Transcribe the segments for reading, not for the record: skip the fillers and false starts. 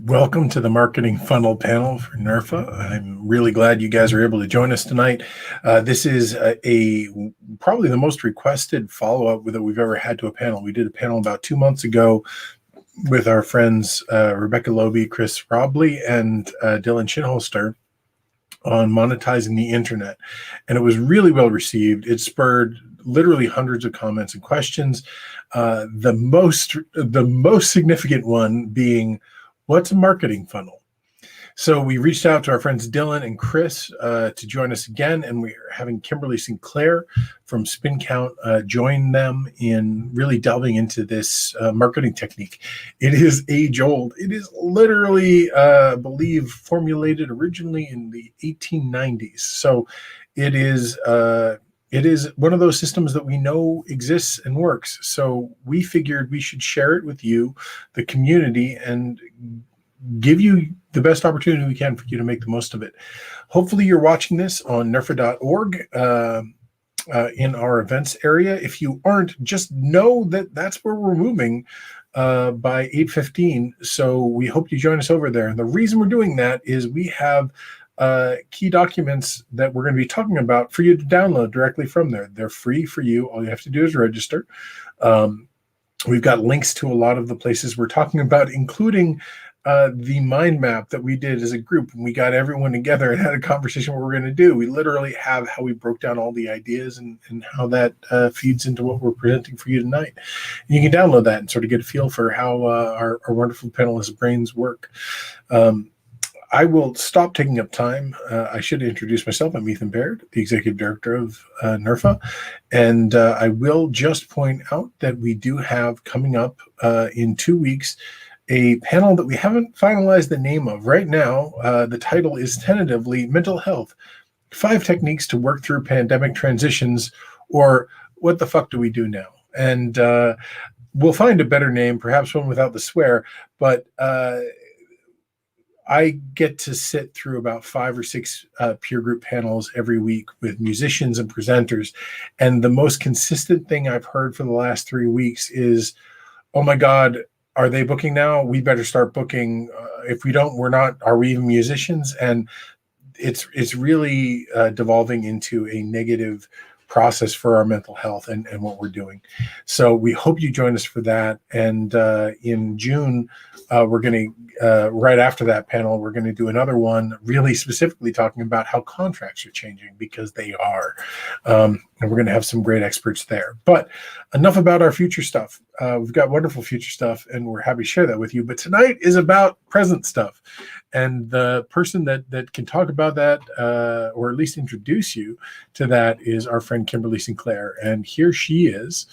Welcome to the Marketing Funnel panel for NERFA. I'm really glad you guys are able to join us tonight. This is probably the most requested follow-up that we've ever had to a panel. We did a panel about 2 months ago with our friends Rebecca Loby, Chris Robley, and Dylan Shinholster on monetizing the internet. And it was really well received. It spurred literally hundreds of comments and questions. The most significant one being, what's a marketing funnel? So we reached out to our friends Dylan and Chris to join us again, and we're having Kimberly Sinclair from SpinCount join them in really delving into this marketing technique. It is age old. It is literally, I believe, formulated originally in the 1890s. So it is one of those systems that we know exists and works. So we figured we should share it with you, the community, and give you the best opportunity we can for you to make the most of it. Hopefully you're watching this on nerfa.org in our events area. If you aren't, just know that that's where we're moving by 8:15. So we hope you join us over there. And the reason we're doing that is we have key documents that we're going to be talking about for you to download directly from there. They're free for you. All you have to do is register. We've got links to a lot of the places we're talking about, including the mind map that we did as a group when we got everyone together and had a conversation what we're going to do. We literally have how we broke down all the ideas and how that feeds into what we're presenting for you tonight. And you can download that and sort of get a feel for how our wonderful panelists' brains work. I will stop taking up time. I should introduce myself. I'm Ethan Baird, the Executive Director of NERFA. And I will just point out that we do have coming up in 2 weeks a panel that we haven't finalized the name of. Right now, the title is tentatively Mental Health, 5 Techniques to Work Through Pandemic Transitions, or What the Fuck Do We Do Now? And we'll find a better name, perhaps one without the swear, but I get to sit through about 5 or 6 peer group panels every week with musicians and presenters. And the most consistent thing I've heard for the last 3 weeks is, oh my God, are they booking now? We better start booking. If we don't, we're not. Are we even musicians? And it's really devolving into a negative process for our mental health and what we're doing. So we hope you join us for that. And in June, we're going to, right after that panel, we're going to do another one really specifically talking about how contracts are changing, because they are. And we're going to have some great experts there. But enough about our future stuff. We've got wonderful future stuff, and we're happy to share that with you. But tonight is about present stuff. And the person that can talk about that, or at least introduce you to that, is our friend Kimberly Sinclair. And here she is.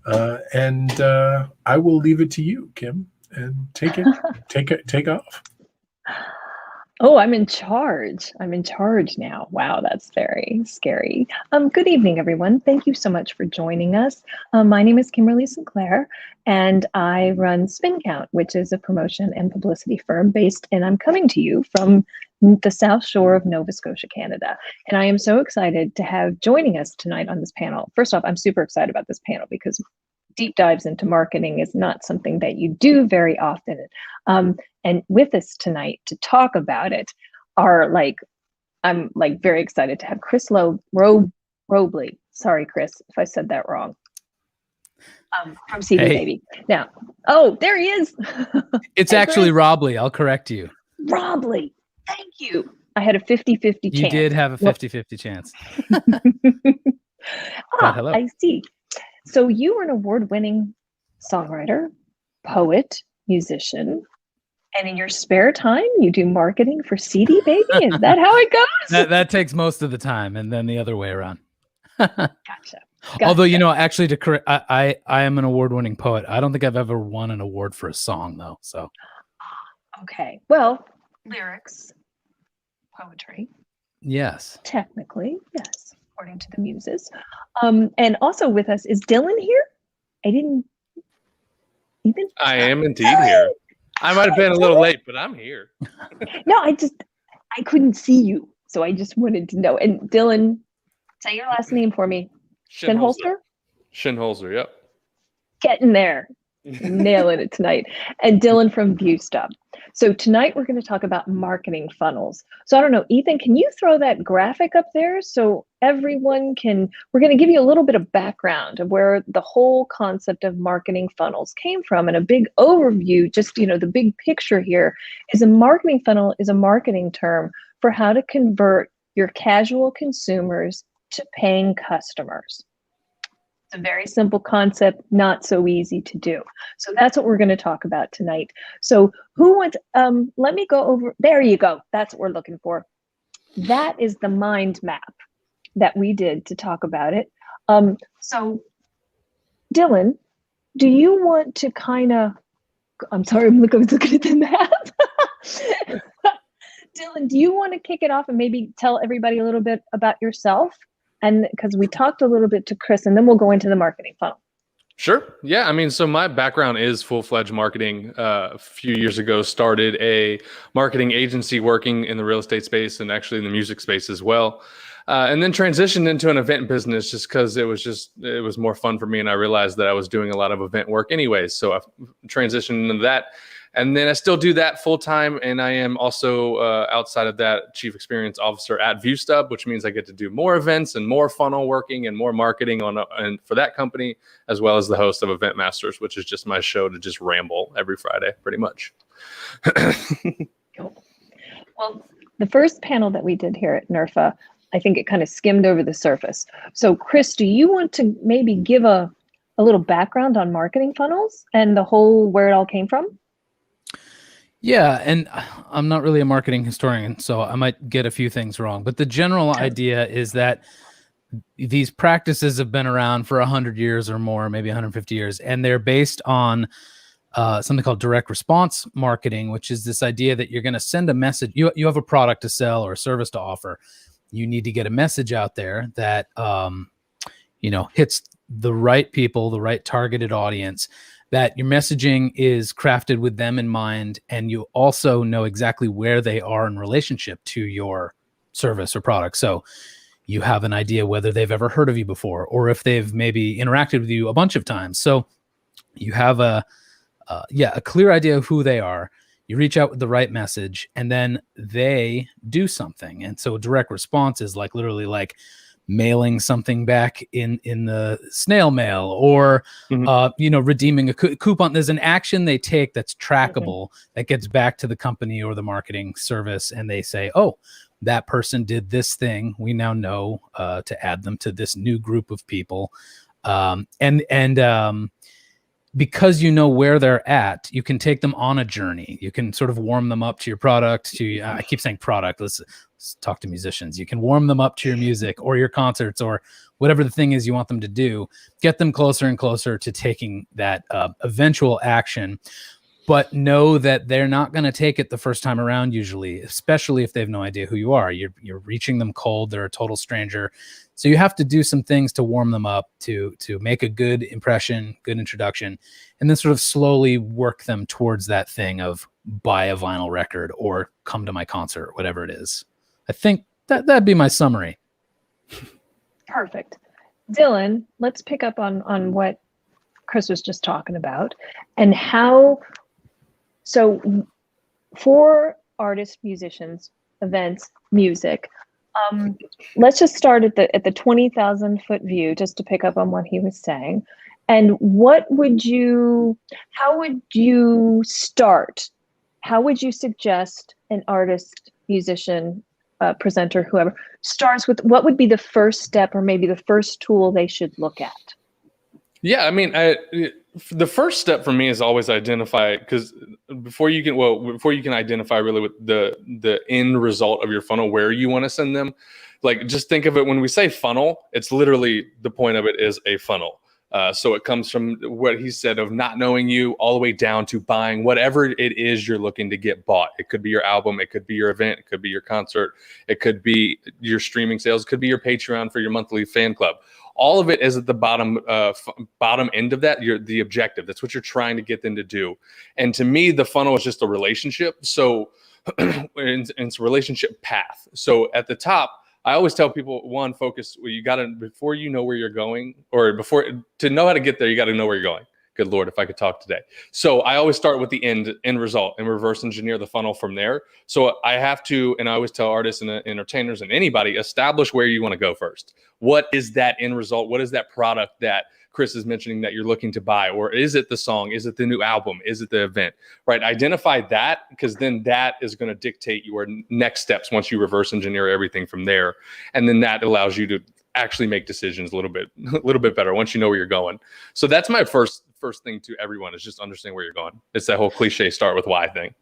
And I will leave it to you, Kim, and take off. Oh, I'm in charge. I'm in charge now. Wow, that's very scary. Good evening, everyone. Thank you so much for joining us. My name is Kimberly Sinclair, and I run SpinCount, which is a promotion and publicity firm and I'm coming to you from the South Shore of Nova Scotia, Canada. And I am so excited to have joining us tonight on this panel. First off, I'm super excited about this panel because deep dives into marketing is not something that you do very often. And with us tonight to talk about it are I'm very excited to have Chris Robley. Sorry, Chris, if I said that wrong. From CD Baby. Now, oh, there he is. It's actually Robley. I'll correct you. Robley. Thank you. I had a 50-50 chance. You did have a 50-50 chance. Hello. I see. So you are an award-winning songwriter, poet, musician, and in your spare time, you do marketing for CD Baby? Is that how it goes? That takes most of the time, and then the other way around. Gotcha. Although, actually, to correct, I am an award-winning poet. I don't think I've ever won an award for a song, though. So, okay. Well, lyrics, poetry. Yes. Technically, yes, according to the muses. And also with us is Dylan here. Ethan? I am indeed here. I might have been a little late, but I'm here. No, I couldn't see you, so I just wanted to know. And Dylan, say your last name for me. Shinholster? Shinholster, yep. Getting there. Nailing it tonight. And Dylan from ViewStub. So tonight we're going to talk about marketing funnels. So I don't know, Ethan, can you throw that graphic up there so everyone can, we're going to give you a little bit of background of where the whole concept of marketing funnels came from, and a big overview, just, the big picture here is a marketing funnel is a marketing term for how to convert your casual consumers to paying customers. A very simple concept, not so easy to do. So that's what we're going to talk about tonight. So who wants, let me go over, there you go. That's what we're looking for. That is the mind map that we did to talk about it. So Dylan, do you want to kind of, I'm sorry, I'm looking at the map. Dylan, do you want to kick it off and maybe tell everybody a little bit about yourself? And because we talked a little bit to Chris, and then we'll go into the marketing funnel. Sure. Yeah. I mean, so my background is full-fledged marketing. A few years ago, started a marketing agency working in the real estate space and actually in the music space as well. And then transitioned into an event business just because it was more fun for me. And I realized that I was doing a lot of event work anyways. So I transitioned into that. And then I still do that full time. And I am also outside of that chief experience officer at ViewStub, which means I get to do more events and more funnel working and more marketing and for that company, as well as the host of Event Masters, which is just my show to just ramble every Friday, pretty much. Cool. Well, the first panel that we did here at NERFA, I think it kind of skimmed over the surface. So Chris, do you want to maybe give a little background on marketing funnels and the whole, where it all came from? Yeah, and I'm not really a marketing historian, so I might get a few things wrong. But the general idea is that these practices have been around for 100 years or more, maybe 150 years, and they're based on something called direct response marketing, which is this idea that you're going to send a message. You have a product to sell or a service to offer. You need to get a message out there that hits the right people, the right targeted audience, that your messaging is crafted with them in mind, and you also know exactly where they are in relationship to your service or product. So you have an idea whether they've ever heard of you before, or if they've maybe interacted with you a bunch of times. So you have a clear idea of who they are. You reach out with the right message, and then they do something. And so direct response is literally mailing something back in the snail mail, or redeeming a coupon. There's an action they take that's trackable, that gets back to the company or the marketing service, and they say, oh, that person did this thing. We now know to add them to this new group of people. Because you know where they're at, you can take them on a journey. You can sort of warm them up to your product. I keep saying product. Let's talk to musicians. You can warm them up to your music or your concerts or whatever the thing is you want them to do. Get them closer and closer to taking that eventual action. But know that they're not going to take it the first time around, usually, especially if they have no idea who you are. You're reaching them cold. They're a total stranger. So you have to do some things to warm them up, to make a good impression, good introduction, and then sort of slowly work them towards that thing of buy a vinyl record or come to my concert, whatever it is. I think that'd be my summary. Perfect. Dylan, let's pick up on what Chris was just talking about, and how. So for artists, musicians, events, music, let's just start at the 20,000 foot view, just to pick up on what he was saying. And how would you start? How would you suggest an artist, musician, presenter, whoever starts with, what would be the first step or maybe the first tool they should look at? Yeah, I mean, the first step for me is always identify, because before you can identify really with the end result of your funnel, where you want to send them, just think of it, when we say funnel, it's literally, the point of it is a funnel. So it comes from what he said of not knowing you all the way down to buying whatever it is you're looking to get bought. It could be your album, it could be your event, it could be your concert, it could be your streaming sales, it could be your Patreon for your monthly fan club. All of it is at the bottom end of that. The objective. That's what you're trying to get them to do. And to me, the funnel is just a relationship. So it's a relationship path. So at the top, I always tell people, focus. You got to, before you know where you're going, or to know how to get there, you got to know where you're going. Good Lord, if I could talk today. So I always start with the end result and reverse engineer the funnel from there. So I have to, and I always tell artists and entertainers and anybody, establish where you want to go first. What is that end result? What is that product that Chris is mentioning that you're looking to buy? Or is it the song? Is it the new album? Is it the event? Right? Identify that, because then that is going to dictate your next steps once you reverse engineer everything from there. And then that allows you to actually make decisions a little bit better once you know where you're going. So that's my first thing to everyone, is just understand where you're going. It's that whole cliche start with why thing.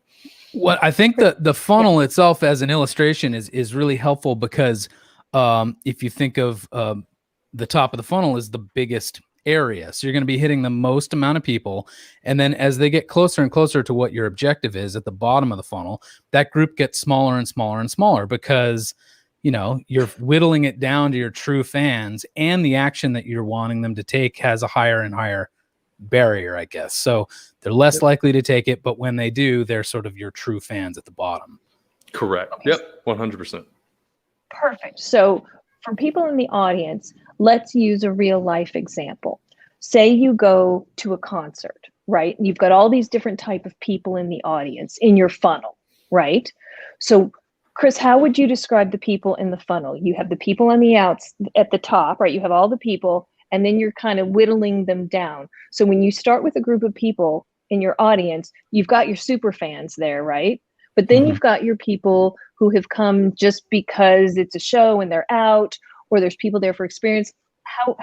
What I think the funnel itself as an illustration is really helpful, because if you think of the top of the funnel is the biggest area. So you're going to be hitting the most amount of people. And then as they get closer and closer to what your objective is at the bottom of the funnel, that group gets smaller and smaller and smaller, because you're whittling it down to your true fans, and the action that you're wanting them to take has a higher and higher barrier, I guess. So they're less likely to take it, but when they do, they're sort of your true fans at the bottom. Correct. Okay. Yep. 100%. Perfect. So for people in the audience, let's use a real life example. Say you go to a concert, right? And you've got all these different type of people in the audience in your funnel, right? So Chris, how would you describe the people in the funnel? You have the people on the outs at the top, right? You have all the people, and then you're kind of whittling them down. So when you start with a group of people in your audience, you've got your super fans there, right? But then you've got your people who have come just because it's a show and they're out, or there's people there for experience.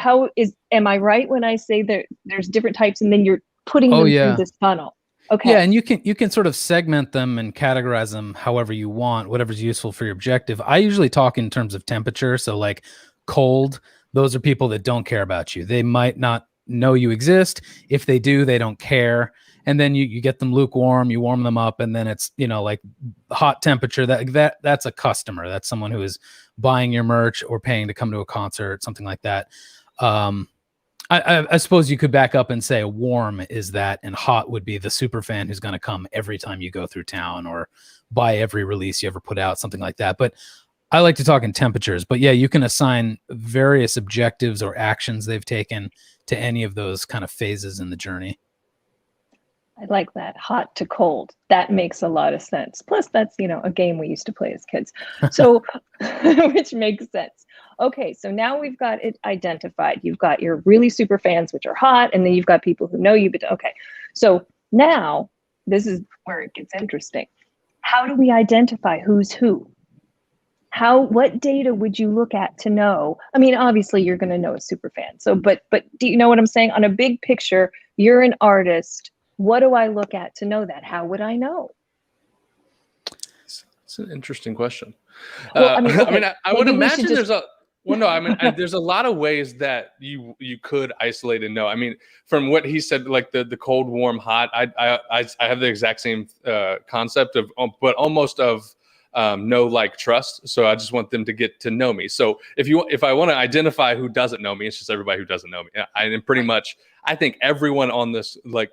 Am I right when I say that there's different types, and then you're putting them through this funnel? Okay. Yeah, and you can sort of segment them and categorize them however you want, whatever's useful for your objective. I usually talk in terms of temperature. So like cold, those are people that don't care about you. They might not know you exist. If they do, they don't care. And then you get them lukewarm, you warm them up, and then it's, like hot temperature. That's a customer. That's someone who is buying your merch or paying to come to a concert, something like that. I suppose you could back up and say warm is that, and hot would be the super fan who's going to come every time you go through town or buy every release you ever put out, something like that. But I like to talk in temperatures. But yeah, you can assign various objectives or actions they've taken to any of those kind of phases in the journey. I like that, hot to cold. That makes a lot of sense. Plus, that's, a game we used to play as kids. So, which makes sense. Okay, so now we've got it identified. You've got your really super fans, which are hot, and then you've got people who know you, but okay. So now, this is where it gets interesting. How do we identify who's who? What data would you look at to know? I mean, obviously you're going to know a super fan. So, but do you know what I'm saying? On a big picture, you're an artist. What do I look at to know that? How would I know? It's an interesting question. Well, I would imagine there's there's a lot of ways that you could isolate and know. I mean, from what he said, like the cold, warm, hot, I have the exact same concept of, but almost of know, like, trust. So I just want them to get to know me. So if I want to identify who doesn't know me, it's just everybody who doesn't know me. And pretty much, I think everyone on this, like,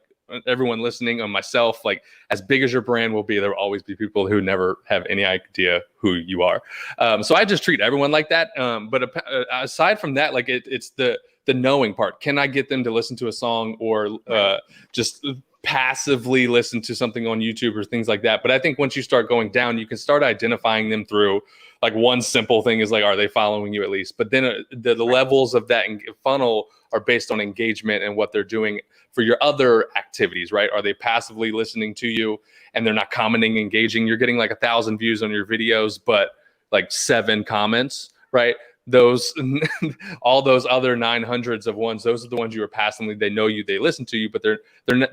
everyone listening, on myself, like, as big as your brand will be, there will always be people who never have any idea who you are. So I just treat everyone like that. But aside from that, like, it's the knowing part. Can I get them to listen to a song, or just passively listen to something on YouTube or things like that? But I think once you start going down, you can start identifying them through, like, one simple thing is, like, are they following you at least? But then the levels of that funnel are based on engagement and what they're doing for your other activities, right? Are they passively listening to you and they're not commenting, engaging? You're getting like 1,000 views on your videos, but like 7 comments, right? Those, all those other 900s of ones, those are the ones you are passively, they know you, they listen to you, but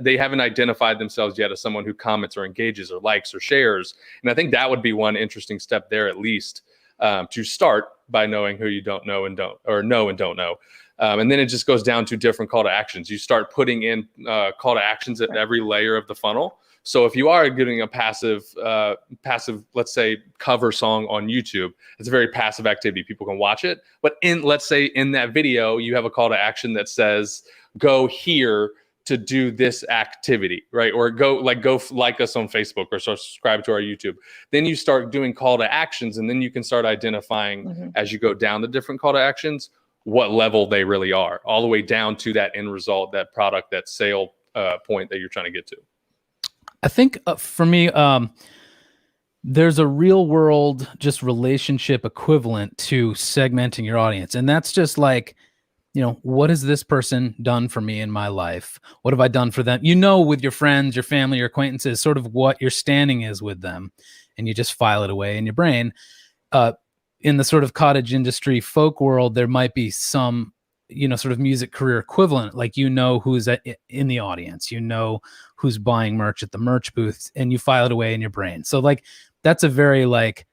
they haven't identified themselves yet as someone who comments or engages or likes or shares. And I think that would be one interesting step there, at least, to start by knowing who you don't know and don't, or know and don't know. And then it just goes down to different call to actions. You start putting in call to actions at every layer of the funnel. So if you are getting a passive, let's say, cover song on YouTube, it's a very passive activity. People can watch it. But let's say in that video, you have a call to action that says, go here to do this activity, right? Or go like us on Facebook, or subscribe to our YouTube. Then you start doing call to actions, and then you can start identifying as you go down the different call to actions, what level they really are, all the way down to that end result, that product, that sale point that you're trying to get to. I think for me, there's a real world just relationship equivalent to segmenting your audience. And that's just like, what has this person done for me in my life? What have I done for them? With your friends, your family, your acquaintances, sort of what your standing is with them. And you just file it away in your brain. In the sort of cottage industry folk world, there might be some, sort of music career equivalent, like, who's in the audience, who's buying merch at the merch booths, and you file it away in your brain. So like, that's a very like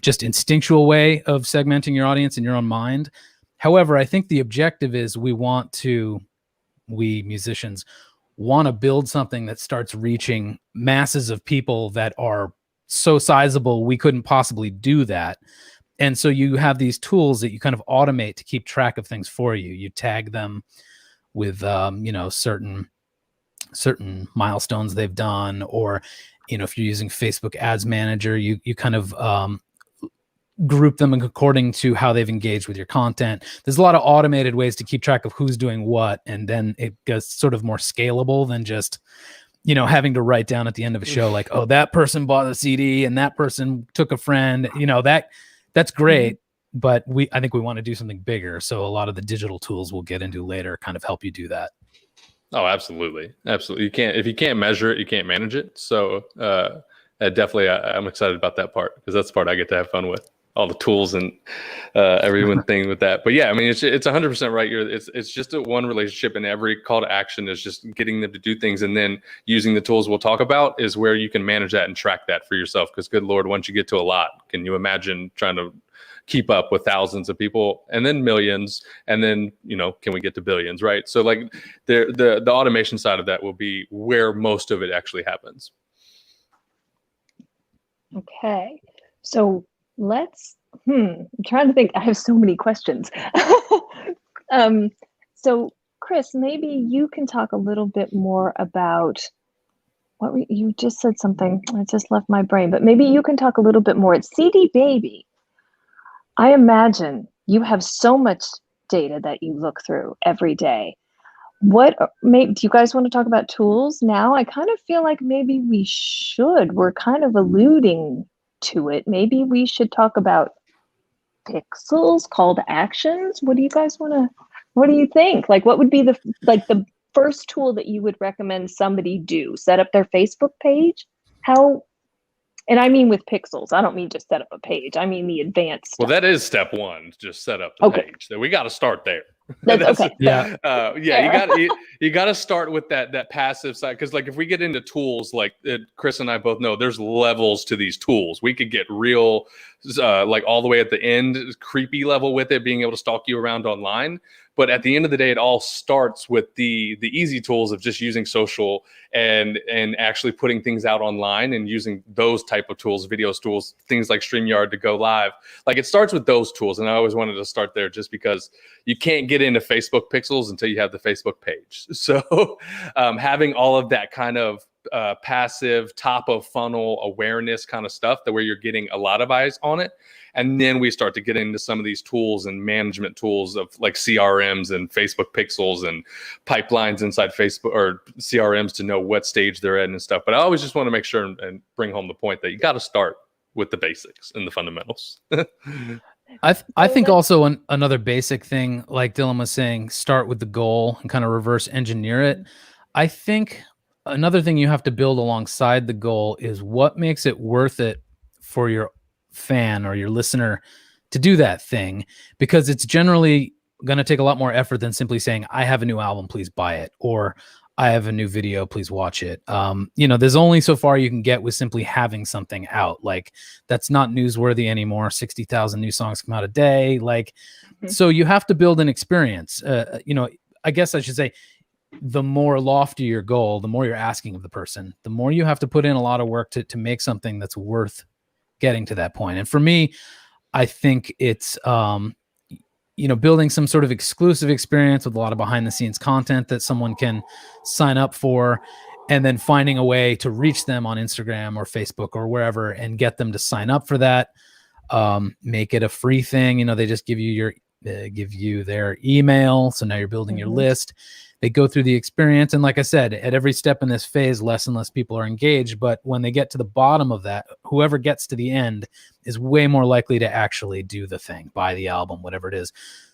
just instinctual way of segmenting your audience in your own mind. However, I think the objective is we musicians want to build something that starts reaching masses of people that are so sizable we couldn't possibly do that. And so you have these tools that you kind of automate to keep track of things for you. You tag them with certain milestones they've done, or if you're using Facebook Ads Manager, you kind of group them according to how they've engaged with your content. There's a lot of automated ways to keep track of who's doing what, and then it gets sort of more scalable than just having to write down at the end of a show like, oh, that person bought a CD and that person took a friend. That's great, but I think we want to do something bigger. So a lot of the digital tools we'll get into later kind of help you do that. Oh, absolutely. If you can't measure it, you can't manage it. So definitely, I'm excited about that part, because that's the part I get to have fun with, all the tools and everyone thing with that. But yeah, I mean, it's 100% right. It's just a one relationship, and every call to action is just getting them to do things, and then using the tools we'll talk about is where you can manage that and track that for yourself. Because good Lord, once you get to a lot, can you imagine trying to keep up with thousands of people, and then millions, and then can we get to billions, right? So like the automation side of that will be where most of it actually happens. Okay, so I'm trying to think. I have so many questions. So Chris, maybe you can talk a little bit more about you just said something. It just left my brain, but maybe you can talk a little bit more. At CD Baby, I imagine you have so much data that you look through every day. Do you guys want to talk about tools now? I kind of feel like maybe we should. We're kind of alluding to it. Maybe we should talk about pixels, call to actions. What do you think? Like, what would be the first tool that you would recommend somebody do? Set up their Facebook page? And I mean with pixels. I don't mean just set up a page. I mean the advanced stuff. Well, that is step one. Just set up the page. So we got to start there. That's okay. Yeah. You got to start with that passive side, because like if we get into tools, like Chris and I both know, there's levels to these tools. We could get real, like all the way at the end, creepy level with it, being able to stalk you around online. But at the end of the day, it all starts with the easy tools of just using social and actually putting things out online and using those type of tools, video tools, things like StreamYard to go live. Like it starts with those tools. And I always wanted to start there, just because you can't get into Facebook pixels until you have the Facebook page. So having all of that kind of passive top of funnel awareness kind of stuff, that where you're getting a lot of eyes on it. And then we start to get into some of these tools and management tools of like CRMs and Facebook pixels and pipelines inside Facebook or CRMs to know what stage they're at and stuff. But I always just want to make sure and bring home the point that you got to start with the basics and the fundamentals. I think also another basic thing, like Dylan was saying, start with the goal and kind of reverse engineer it. I think another thing you have to build alongside the goal is what makes it worth it for your fan or your listener to do that thing, because it's generally going to take a lot more effort than simply saying, I have a new album, please buy it, or I have a new video, please watch it. There's only so far you can get with simply having something out. Like that's not newsworthy anymore. 60,000 new songs come out a day. So you have to build an experience. I guess I should say, the more lofty your goal, the more you're asking of the person, the more you have to put in a lot of work to make something that's worth getting to that point. And for me, I think it's, building some sort of exclusive experience with a lot of behind the scenes content that someone can sign up for, and then finding a way to reach them on Instagram or Facebook or wherever and get them to sign up for that. Make it a free thing. They just give you give you their email. So now you're building your list. They go through the experience. And like I said, at every step in this phase, less and less people are engaged. But when they get to the bottom of that, whoever gets to the end is way more likely to actually do the thing, buy the album, whatever it is.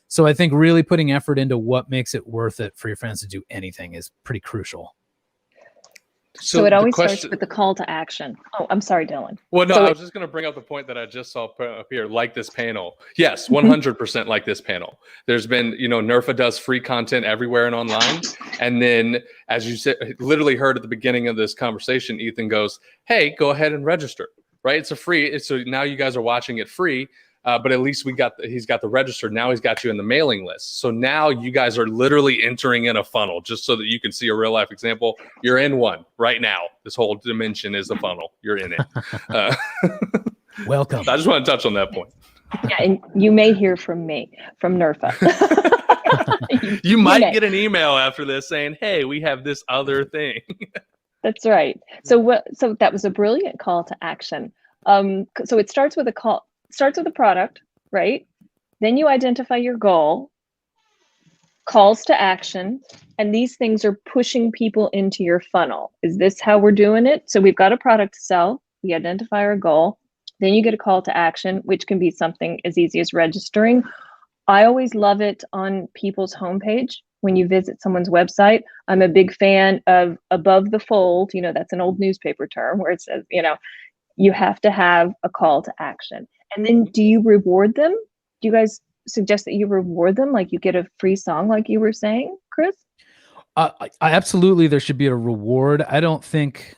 So I think really putting effort into what makes it worth it for your friends to do anything is pretty crucial. So it always starts with the call to action. Oh, I'm sorry, Dylan. Well, no, So I was just going to bring up the point that I just saw put up here, like this panel. Yes, 100% like this panel. There's been, NERFA does free content everywhere and online. And then, as you said, literally heard at the beginning of this conversation, Ethan goes, hey, go ahead and register, right? It's a free. So now you guys are watching it free. But at least he's got the register. Now he's got you in the mailing list. So now you guys are literally entering in a funnel just so that you can see a real life example. You're in one right now. This whole dimension is a funnel. You're in it. Welcome. I just want to touch on that point. Yeah, and you may hear from me, from NERFA. You might get an email after this saying, hey, we have this other thing. That's right. So that was a brilliant call to action. So it starts with starts with a product, right? Then you identify your goal, calls to action, and these things are pushing people into your funnel. Is this how we're doing it? So we've got a product to sell, we identify our goal, then you get a call to action, which can be something as easy as registering. I always love it on people's homepage. When you visit someone's website, I'm a big fan of above the fold, that's an old newspaper term where it says, you have to have a call to action. And then do you reward them? Do you guys suggest that you reward them? Like you get a free song, like you were saying, Chris? I absolutely, there should be a reward. I don't think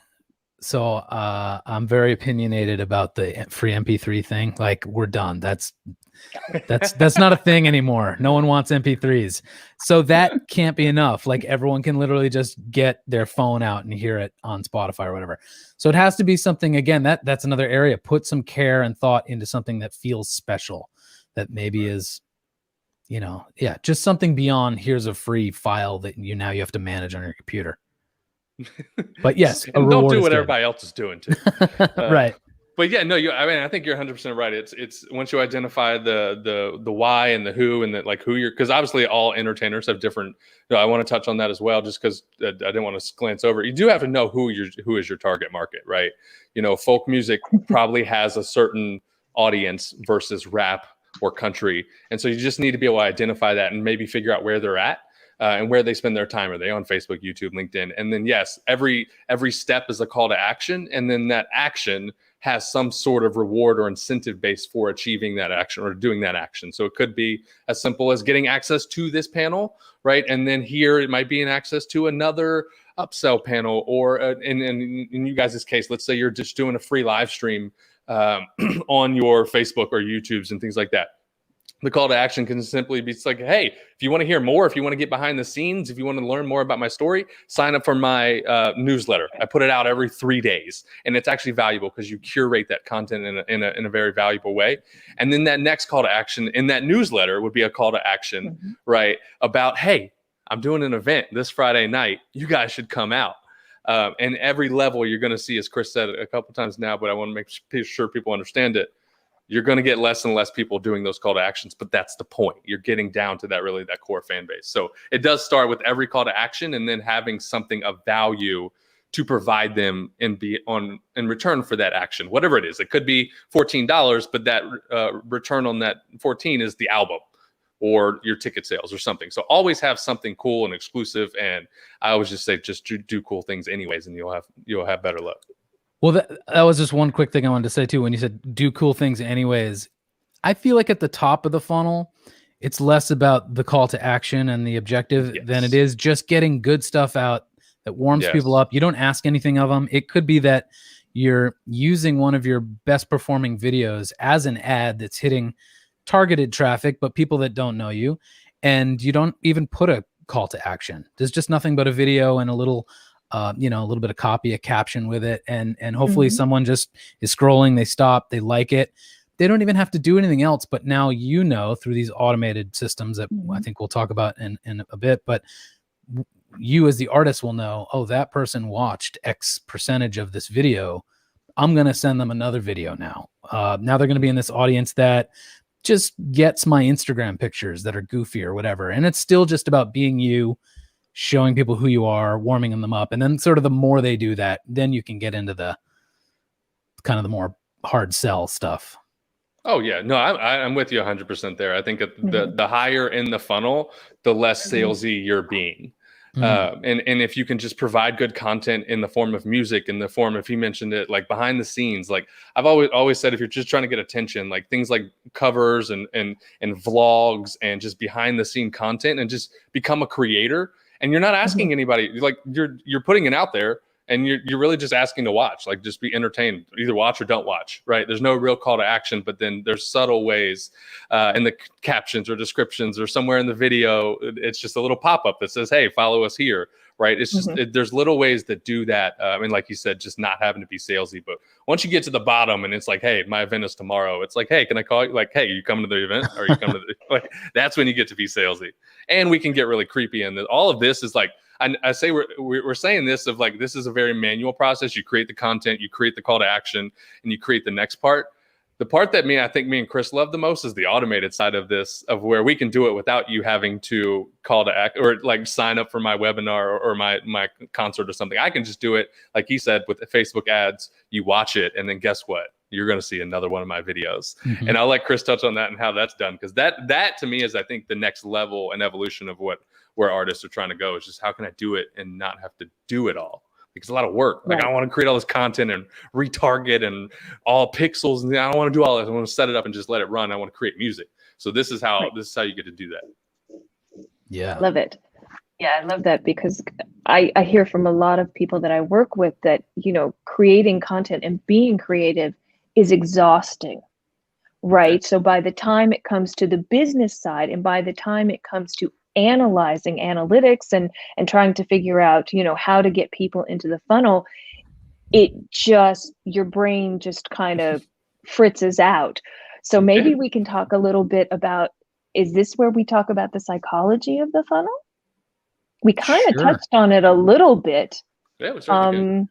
so. I'm very opinionated about the free MP3 thing. Like we're done. That's not a thing anymore. No one wants MP3s. So that can't be enough. Like everyone can literally just get their phone out and hear it on Spotify or whatever. So it has to be something, again, that's another area. Put some care and thought into something that feels special, that maybe is, just something beyond here's a free file that you have to manage on your computer. But yes, and don't do what everybody else is doing too. Right. But yeah, no, I think you're 100% right. It's once you identify the why and the who and who you're, because obviously all entertainers have different. I want to touch on that as well, just because I didn't want to glance over. You do have to know who is your target market, right? Folk music probably has a certain audience versus rap or country, and so you just need to be able to identify that and maybe figure out where they're at. And where they spend their time. Are they on Facebook, YouTube, LinkedIn? And then yes, every step is a call to action, and then that action has some sort of reward or incentive base for achieving that action or doing that action. So it could be as simple as getting access to this panel, right? And then here it might be an access to another upsell panel, or in you guys' case, let's say you're just doing a free live stream on your Facebook or YouTubes and things like that. The call to action can simply be like, hey, if you want to hear more, if you want to get behind the scenes, if you want to learn more about my story, sign up for my newsletter. I put it out every 3 days, and it's actually valuable because you curate that content in a very valuable way. And then that next call to action in that newsletter would be a call to action, right? About, hey, I'm doing an event this Friday night. You guys should come out. And every level you're going to see, as Chris said a couple times now, but I want to make sure people understand it. You're going to get less and less people doing those call to actions, but that's the point. You're getting down to that core fan base. So it does start with every call to action and then having something of value to provide them in return for that action, whatever it is. It could be $14, but that return on that 14 is the album or your ticket sales or something. So always have something cool and exclusive. And I always just say, just do cool things anyways, and you'll have better luck. Well, that was just one quick thing I wanted to say too. When you said do cool things anyways, I feel like at the top of the funnel, it's less about the call to action and the objective than it is just getting good stuff out that warms people up. You don't ask anything of them. It could be that you're using one of your best performing videos as an ad that's hitting targeted traffic, but people that don't know you, and you don't even put a call to action. There's just nothing but a video and a little bit of copy, a caption with it. And hopefully someone just is scrolling, they stop, they like it. They don't even have to do anything else, but now through these automated systems that I think we'll talk about in a bit, but you as the artist will know, oh, that person watched X percentage of this video. I'm going to send them another video now. Now they're going to be in this audience that just gets my Instagram pictures that are goofy or whatever. And it's still just about being you, showing people who you are, warming them up. And then sort of the more they do that, then you can get into the kind of the more hard sell stuff. Oh yeah, no, I'm with you 100% there. I think the higher in the funnel, the less salesy you're being. And if you can just provide good content in the form of music, in the form, if he mentioned it, like behind the scenes, like I've always said, if you're just trying to get attention, like things like covers and vlogs and just behind the scene content, and just become a creator. And you're not asking anybody, like you're putting it out there, and you're really just asking to watch, like just be entertained, either watch or don't watch, right? There's no real call to action, but then there's subtle ways in the captions or descriptions or somewhere in the video. It's just a little pop-up that says, hey, follow us here, right? It's just, there's little ways that do that. I mean, like you said, just not having to be salesy. But once you get to the bottom and it's like, hey, my event is tomorrow. It's like, hey, can I call you? Like, hey, you coming to the event? Or you come to the, like, that's when you get to be salesy. And we can get really creepy. And all of this is like, I say we're saying this of like, this is a very manual process. You create the content, you create the call to action, and you create the next part. The part that I think me and Chris love the most is the automated side of this, of where we can do it without you having to call to act or like sign up for my webinar or my concert or something. I can just do it, like he said, with the Facebook ads. You watch it, and then guess what? You're going to see another one of my videos. And I'll let Chris touch on that and how that's done, because that to me is, I think, the next level and evolution of where artists are trying to go, is just how can I do it and not have to do it all? Because it's a lot of work. Like, I don't want to create all this content and retarget and all pixels, and I don't want to do all this. I want to set it up and just let it run. I want to create music. So this is how you get to do that. Yeah. Love it. Yeah, I love that, because I hear from a lot of people that I work with that, creating content and being creative is exhausting, right? So by the time it comes to the business side, and by the time it comes to analyzing analytics and trying to figure out, how to get people into the funnel, your brain just kind of fritzes out. So maybe we can talk a little bit about, is this where we talk about the psychology of the funnel? We kind of touched on it a little bit. Yeah, it was really good.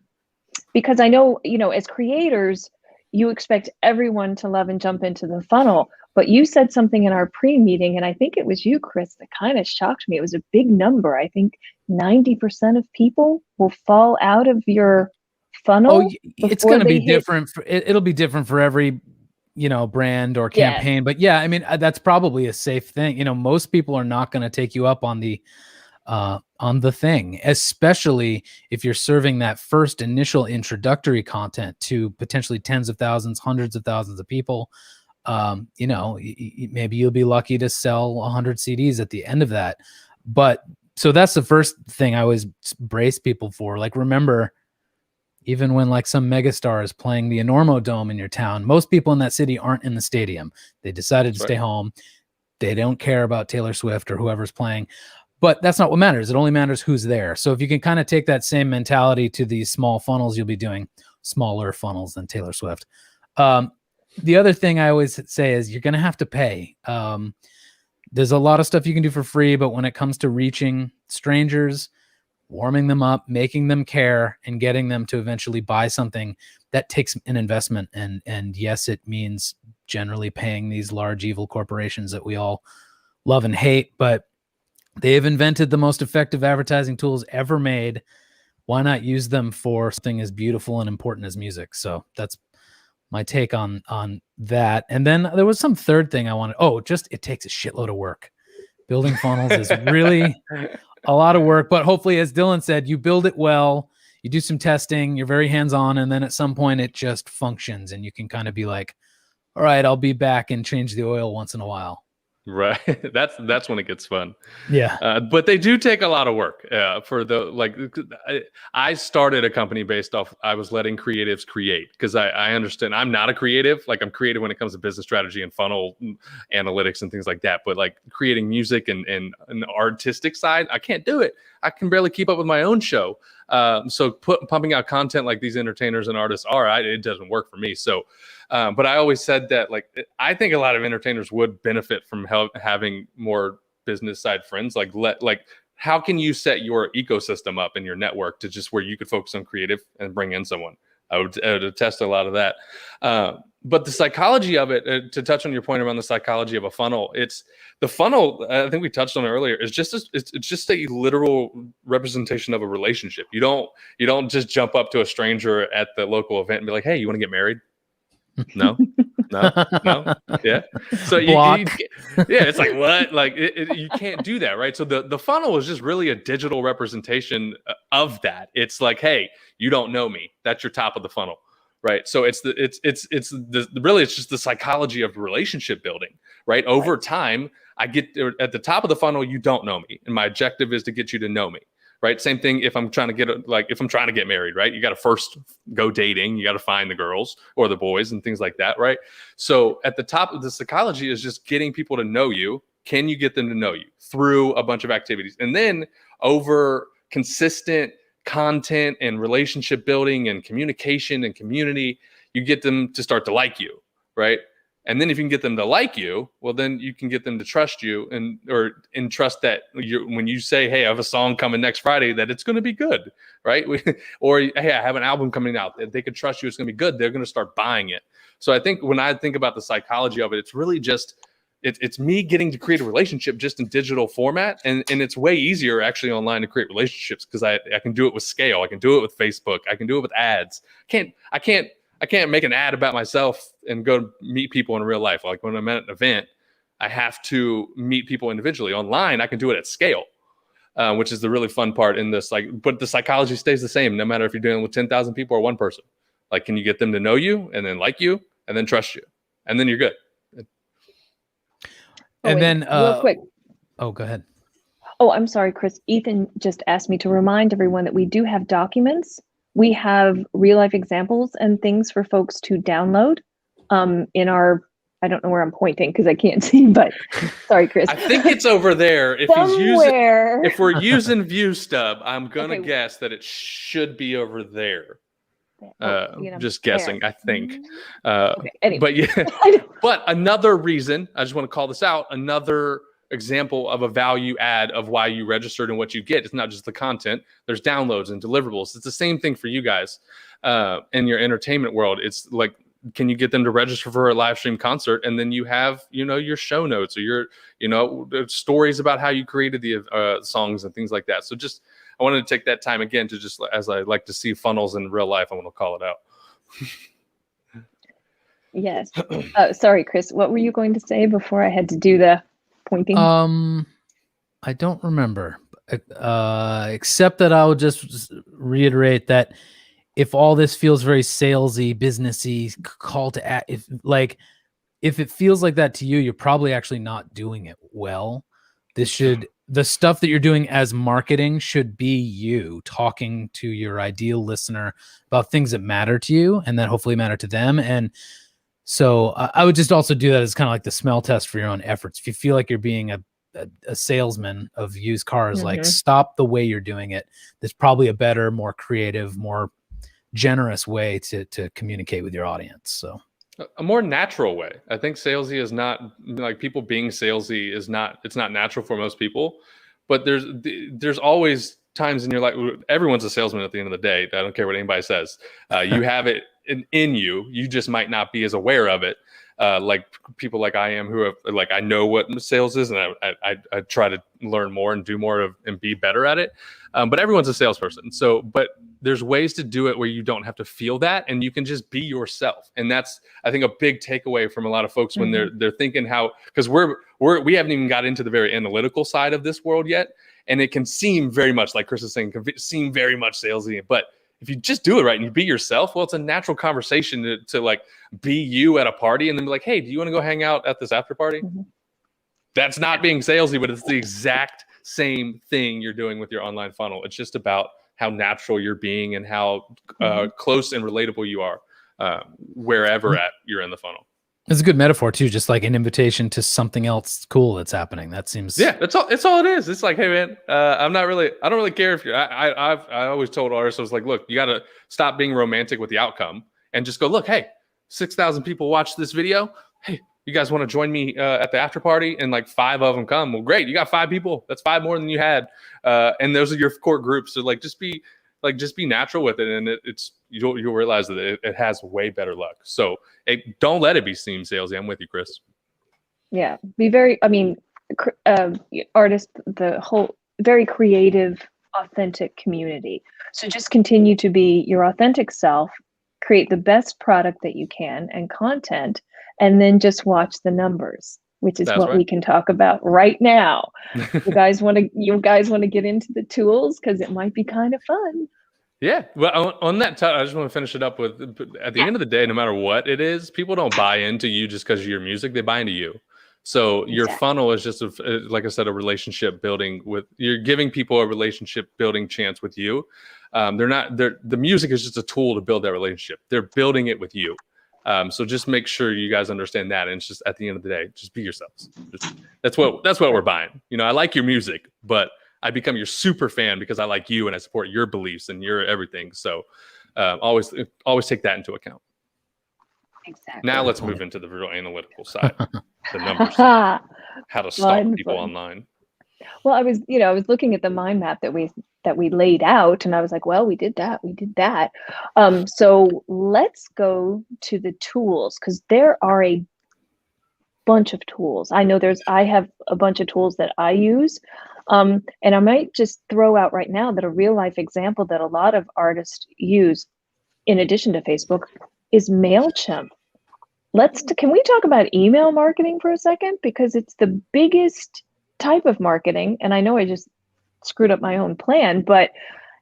Because I know, as creators, you expect everyone to love and jump into the funnel. But you said something in our pre-meeting, and I think it was you, Chris, that kind of shocked me. It was a big number. I think 90% of people will fall out of your funnel. Oh, it's going to be different. It'll be different for every, brand or campaign. But yeah, I mean, that's probably a safe thing. Most people are not going to take you up on the thing, especially if you're serving that first initial introductory content to potentially tens of thousands, hundreds of thousands of people. Maybe you'll be lucky to sell 100 CDs at the end of that. But so that's the first thing I always brace people for. Like, remember, even when like some megastar is playing the Enormo Dome in your town, most people in that city aren't in the stadium. They decided to stay home. They don't care about Taylor Swift or whoever's playing. But that's not what matters. It only matters who's there. So if you can kind of take that same mentality to these small funnels, you'll be doing smaller funnels than Taylor Swift. The other thing I always say is you're going to have to pay. There's a lot of stuff you can do for free, but when it comes to reaching strangers, warming them up, making them care, and getting them to eventually buy something, that takes an investment. And yes, it means generally paying these large evil corporations that we all love and hate, but they have invented the most effective advertising tools ever made. Why not use them for something as beautiful and important as music? So that's my take on that. And then there was some third thing I wanted. It takes a shitload of work. Building funnels is really a lot of work, but hopefully, as Dylan said, you build it well, you do some testing, you're very hands-on, and then at some point it just functions and you can kind of be like, all right, I'll be back and change the oil once in a while. Right. That's when it gets fun. Yeah. But they do take a lot of work I started a company based off, I was letting creatives create, because I understand I'm not a creative. Like, I'm creative when it comes to business strategy and funnel analytics and things like that. But like creating music and an artistic side, I can't do it. I can barely keep up with my own show. So pumping out content like these entertainers and artists it doesn't work for me. So, but I always said that, like, I think a lot of entertainers would benefit from having more business side friends. Like, how can you set your ecosystem up in your network to just where you could focus on creative and bring in someone? I would attest to a lot of that. But the psychology of it, to touch on your point around the psychology of a funnel, it's the funnel. I think we touched on it earlier. It's just a literal representation of a relationship. You don't just jump up to a stranger at the local event and be like, "Hey, you want to get married?" No, no, yeah. So yeah, it's like what? Like you can't do that, right? So the funnel is just really a digital representation of that. It's like, hey, you don't know me. That's your top of the funnel. Right. So it's just the psychology of relationship building, right? Over time, I get at the top of the funnel, you don't know me. And my objective is to get you to know me. Right. Same thing if I'm trying to get married, right? You got to first go dating, you got to find the girls or the boys and things like that. Right. So at the top of the psychology is just getting people to know you. Can you get them to know you through a bunch of activities? And then over consistent content and relationship building and communication and community, you get them to start to like you, right? And then if you can get them to like you, well, then you can get them to trust you and trust that when you say, hey, I have a song coming next Friday, that it's going to be good, right? Or hey, I have an album coming out, that they can trust you, it's going to be good. They're going to start buying it. So I think when I think about the psychology of it, it's really just it's me getting to create a relationship just in digital format. And it's way easier actually online to create relationships because I can do it with scale. I can do it with Facebook. I can do it with ads. I can't make an ad about myself and go meet people in real life. Like when I'm at an event, I have to meet people individually. Online, I can do it at scale, which is the really fun part in this. Like, but the psychology stays the same no matter if you're dealing with 10,000 people or one person. Like, can you get them to know you and then like you and then trust you? And then you're good. And then real quick. Oh, go ahead. Oh, I'm sorry, Chris. Ethan just asked me to remind everyone that we do have documents. We have real life examples and things for folks to download in our, I don't know where I'm pointing because I can't see, but sorry, Chris. I think it's over there. If we're using ViewStub, I'm going to guess that it should be over there. Just guessing, there. I think. Okay, anyway. But yeah, but another reason, I just want to call this out, another example of a value add of why you registered and what you get. It's not just the content. There's downloads and deliverables. It's the same thing for you guys in your entertainment world. It's like, can you get them to register for a live stream concert? And then you have, your show notes or your, stories about how you created the songs and things like that. So just, I wanted to take that time again to just, as I like to see funnels in real life, I want to call it out. Yes. Sorry, Chris, what were you going to say before I had to do the pointing? I don't remember, except that I would just reiterate that if all this feels very salesy, businessy, call to act, if it feels like that to you, you're probably actually not doing it well. The stuff that you're doing as marketing should be you talking to your ideal listener about things that matter to you and that hopefully matter to them. And so I would just also do that as kind of like the smell test for your own efforts. If you feel like you're being a salesman of used cars, like stop the way you're doing it. There's probably a better, more creative, more generous way to communicate with your audience. So a more natural way. I think salesy is not like people being salesy is not, it's not natural for most people, but there's always times in your life, everyone's a salesman at the end of the day. I don't care what anybody says. You have it in you. You just might not be as aware of it. Like people like I am who have, like, I know what sales is and I try to learn more and do more of and be better at it. But everyone's a salesperson. So, but there's ways to do it where you don't have to feel that and you can just be yourself. And that's, I think, a big takeaway from a lot of folks when they're thinking how, because we haven't even got into the very analytical side of this world yet. And it can seem very much, like Chris is saying, can seem very much salesy, but if you just do it right and you be yourself, well, it's a natural conversation to like be you at a party and then be like, hey, do you want to go hang out at this after party? That's not being salesy, but it's the exact same thing you're doing with your online funnel. It's just about how natural you're being and how close and relatable you are wherever you're in the funnel. It's a good metaphor too, just like an invitation to something else cool that's happening. That seems it's all it is. It's like, hey man, I don't really care if you're I always told artists, I was like, look, you gotta stop being romantic with the outcome and just go, look, hey, 6,000 people watch this video. Hey, you guys want to join me at the after party? And like 5 of them come. Well, great, you got 5 people. That's 5 more than you had. And those are your core groups. So like just be Like just be natural with it, and you'll realize that it has way better luck. So don't let it be seem salesy. I'm with you, Chris. Yeah, be very, I mean, artist, the whole very creative, authentic community. So just continue to be your authentic self, create the best product that you can and content, and then just watch the numbers, which is That's what right. we can talk about right now. You guys want to get into the tools because it might be kind of fun. Yeah. Well, on that, I just want to finish it up with, at the end of the day, no matter what it is, people don't buy into you just because of your music. They buy into you. So your funnel is just, like I said, a relationship building you're giving people a relationship building chance with you. The music is just a tool to build that relationship. They're building it with you. So just make sure you guys understand that. And it's just at the end of the day, just be yourselves. That's what we're buying. You know, I like your music, but I become your super fan because I like you and I support your beliefs and your everything. So always take that into account. Exactly. Now let's move into the real analytical side, the numbers, how to stalk people online. Well, I was looking at the mind map that we laid out, and I was like, well, we did that. So let's go to the tools, because there are a bunch of tools. I know I have a bunch of tools that I use. And I might just throw out right now that a real life example that a lot of artists use in addition to Facebook is MailChimp. Can we talk about email marketing for a second? Because it's the biggest type of marketing. And I know I just screwed up my own plan, but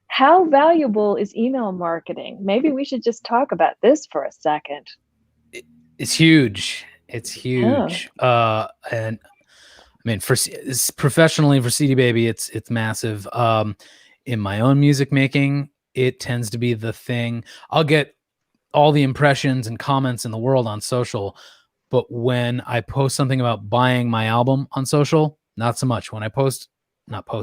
how valuable is email marketing? Maybe we should just talk about this for a second. It's huge. It's huge. And I mean, professionally for CD Baby, it's massive. In my own music making, it tends to be the thing. I'll get all the impressions and comments in the world on social, but when I post something about buying my album on social, not so much. When I when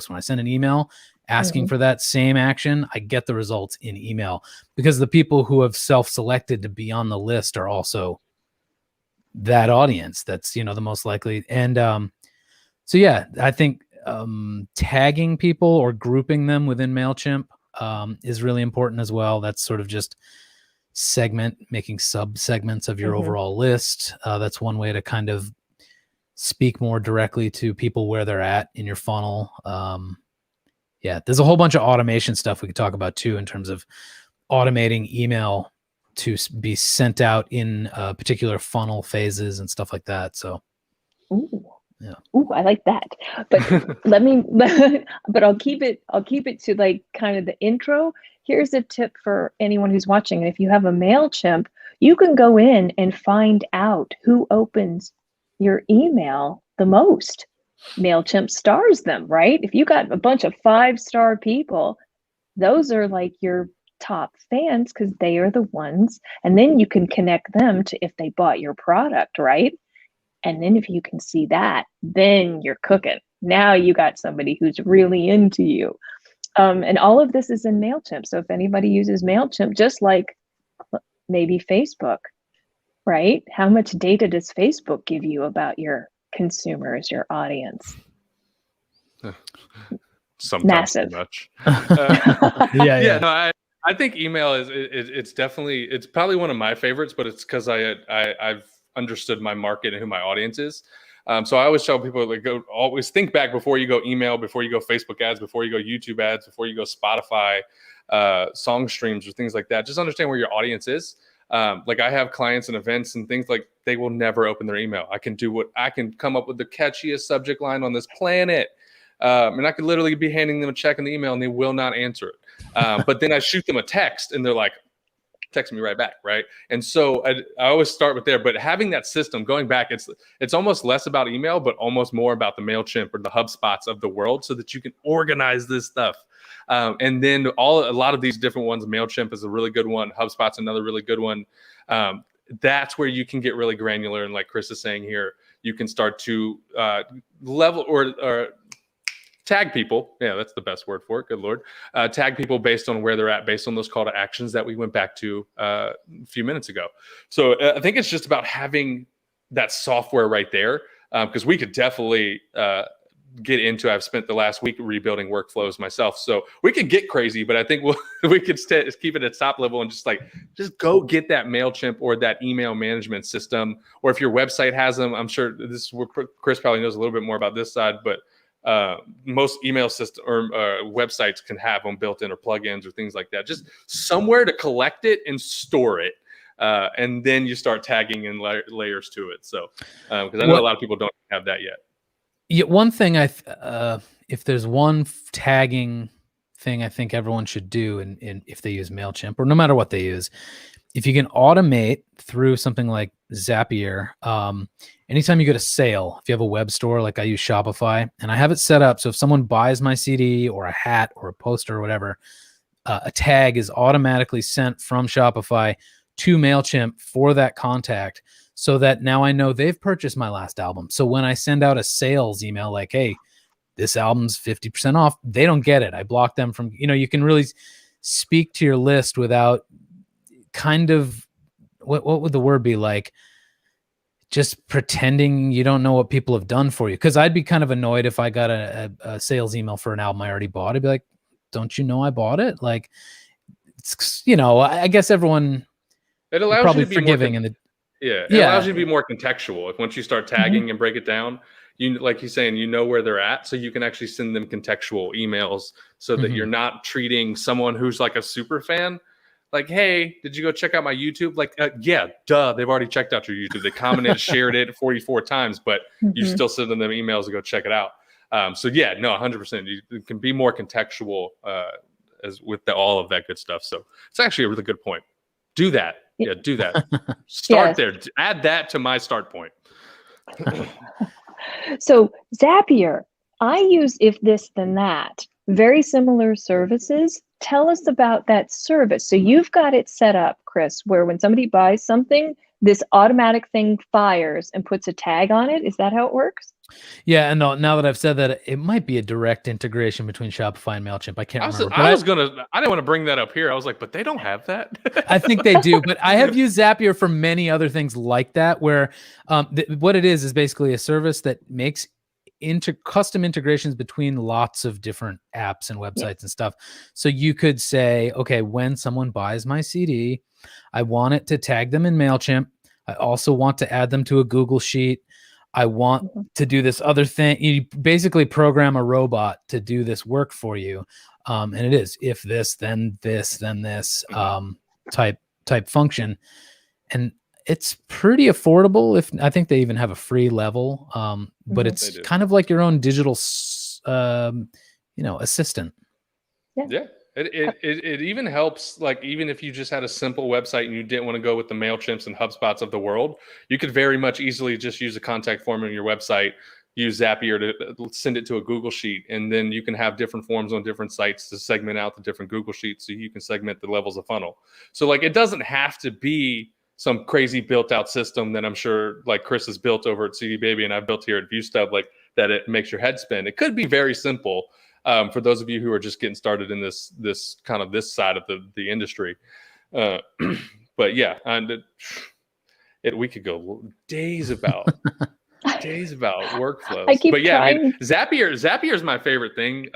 I send an email asking for that same action, I get the results in email, because the people who have self-selected to be on the list are also that audience. That's, the most likely. And so yeah, I think tagging people or grouping them within MailChimp is really important as well. That's sort of just making sub segments of your overall list. That's one way to kind of speak more directly to people where they're at in your funnel. There's a whole bunch of automation stuff we could talk about too, in terms of automating email to be sent out in particular funnel phases and stuff like that. So, I like that. But but I'll keep it to like kind of the intro. Here's a tip for anyone who's watching. And if you have a MailChimp, you can go in and find out who opens your email the most. MailChimp stars them, right? If you got a bunch of 5-star people, those are like your top fans because they are the ones. And then you can connect them to if they bought your product, right? And then if you can see that, then you're cooking. Now you got somebody who's really into you. And all of this is in MailChimp. So if anybody uses MailChimp, just like maybe Facebook, right? How much data does Facebook give you about your consumers, your audience? Sometimes massive. Too much. Yeah. No, I think email it's definitely, it's probably one of my favorites, but it's because I've understood my market and who my audience is. So I always tell people, like, always think back before you go email, before you go Facebook ads, before you go YouTube ads, before you go Spotify song streams or things like that. Just understand where your audience is. Like I have clients and events and things, like they will never open their email. I can come up with the catchiest subject line on this planet. And I could literally be handing them a check in the email and they will not answer it. But then I shoot them a text and they're like, text me right back, right? And so I always start with there. But having that system, going back, it's almost less about email, but almost more about the MailChimp or the HubSpots of the world, so that you can organize this stuff. And then a lot of these different ones, MailChimp is a really good one. HubSpot's another really good one. That's where you can get really granular. And like Chris is saying here, you can start to level or tag people. Yeah, that's the best word for it. Good Lord. Tag people based on where they're at, based on those call to actions that we went back to a few minutes ago. So I think it's just about having that software right there, because we could definitely get into. I've spent the last week rebuilding workflows myself, so we could get crazy, but I think we could keep it at top level and just go get that MailChimp or that email management system, or if your website has them. I'm sure this is where Chris probably knows a little bit more about this side, but most email system or websites can have them built in or plugins or things like that. Just somewhere to collect it and store it. And then you start tagging in layers to it. So, because I know a lot of people don't have that yet. Yeah, one thing if there's one tagging thing I think everyone should do, and if they use MailChimp or no matter what they use, if you can automate through something like Zapier, anytime you get a sale, if you have a web store, like I use Shopify, and I have it set up so if someone buys my CD or a hat or a poster or whatever, a tag is automatically sent from Shopify to MailChimp for that contact, so that now I know they've purchased my last album. So when I send out a sales email like, hey, this album's 50% off, they don't get it. I block them from, you can really speak to your list without kind of, what would the word be, like just pretending you don't know what people have done for you. Because I'd be kind of annoyed if I got a sales email for an album I already bought. I'd be like, don't you know I bought it? Like, it's, I guess everyone... It allows probably you to be forgiving it allows you to be more contextual. If once you start tagging and break it down, like he's saying, where they're at, so you can actually send them contextual emails, so that you're not treating someone who's like a super fan like, hey, did you go check out my YouTube? Like, yeah, duh, they've already checked out your YouTube. They commented, shared it 44 times, but you still sending them emails to go check it out. So yeah, no, 100%. You can be more contextual as with all of that good stuff. So it's actually a really good point. Do that. Yeah, do that. Start there. Add that to my start point. So Zapier, I use If This Then That. Very similar services. Tell us about that service. So you've got it set up, Chris, where when somebody buys something, this automatic thing fires and puts a tag on it. Is that how it works? Yeah, and now that I've said that, it might be a direct integration between Shopify and MailChimp. I can't remember. I didn't want to bring that up here. I was like, but they don't have that. I think they do, but I have used Zapier for many other things like that, where what it is basically a service that makes custom integrations between lots of different apps and websites and stuff. So you could say, okay, when someone buys my CD, I want it to tag them in MailChimp. I also want to add them to a Google Sheet. I want to do this other thing. You basically program a robot to do this work for you. And it is if this, then this, then this type function. And it's pretty affordable. I think they even have a free level, but it's kind of like your own digital, assistant. Yeah. It even helps, like, even if you just had a simple website and you didn't want to go with the MailChimps and HubSpots of the world, you could very much easily just use a contact form on your website, use Zapier to send it to a Google Sheet, and then you can have different forms on different sites to segment out the different Google Sheets, so you can segment the levels of funnel. So like, it doesn't have to be some crazy built out system that I'm sure like Chris has built over at CD Baby and I've built here at ViewStub, like that it makes your head spin. It could be very simple. For those of you who are just getting started in this side of the industry. But yeah, and we could go days about workflows. But yeah, I mean, Zapier is my favorite thing,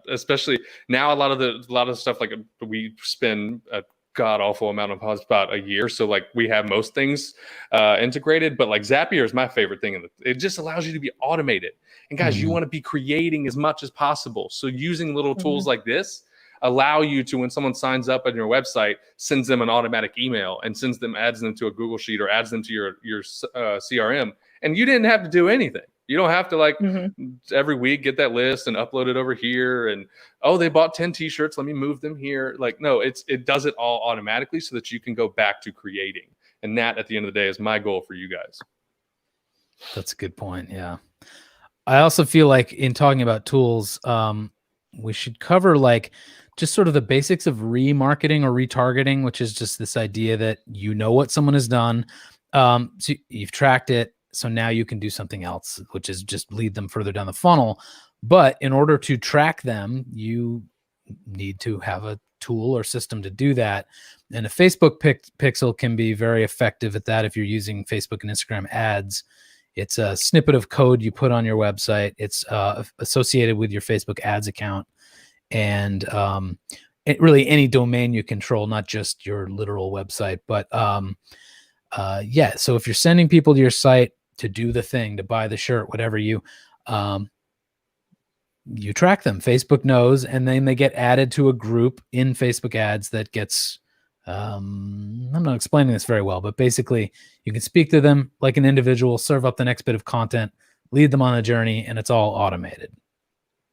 especially now. A lot of the stuff, like, we spend a god awful amount of HubSpot a year, so like we have most things integrated, but like Zapier is my favorite thing, and it just allows you to be automated. And guys, you want to be creating as much as possible, so using little tools like this allow you to, when someone signs up on your website, sends them an automatic email and adds them to a Google Sheet or adds them to your CRM, and you didn't have to do anything. You don't have to every week get that list and upload it over here. And, oh, they bought 10 t-shirts, let me move them here. Like, no, it does it all automatically so that you can go back to creating. And that, at the end of the day, is my goal for you guys. That's a good point. Yeah. I also feel like in talking about tools, we should cover like just sort of the basics of remarketing or retargeting, which is just this idea that you know what someone has done. So you've tracked it. So now you can do something else, which is just lead them further down the funnel. But in order to track them, you need to have a tool or system to do that. And a Facebook pixel can be very effective at that if you're using Facebook and Instagram ads It's a snippet of code you put on your website. It's associated with your Facebook ads account, and really any domain you control, not just your literal website. But yeah, so if you're sending people to your site to do the thing, to buy the shirt, whatever, you track them. Facebook knows, and then they get added to a group in Facebook ads that gets, I'm not explaining this very well, but basically you can speak to them like an individual, serve up the next bit of content, lead them on a journey, and it's all automated.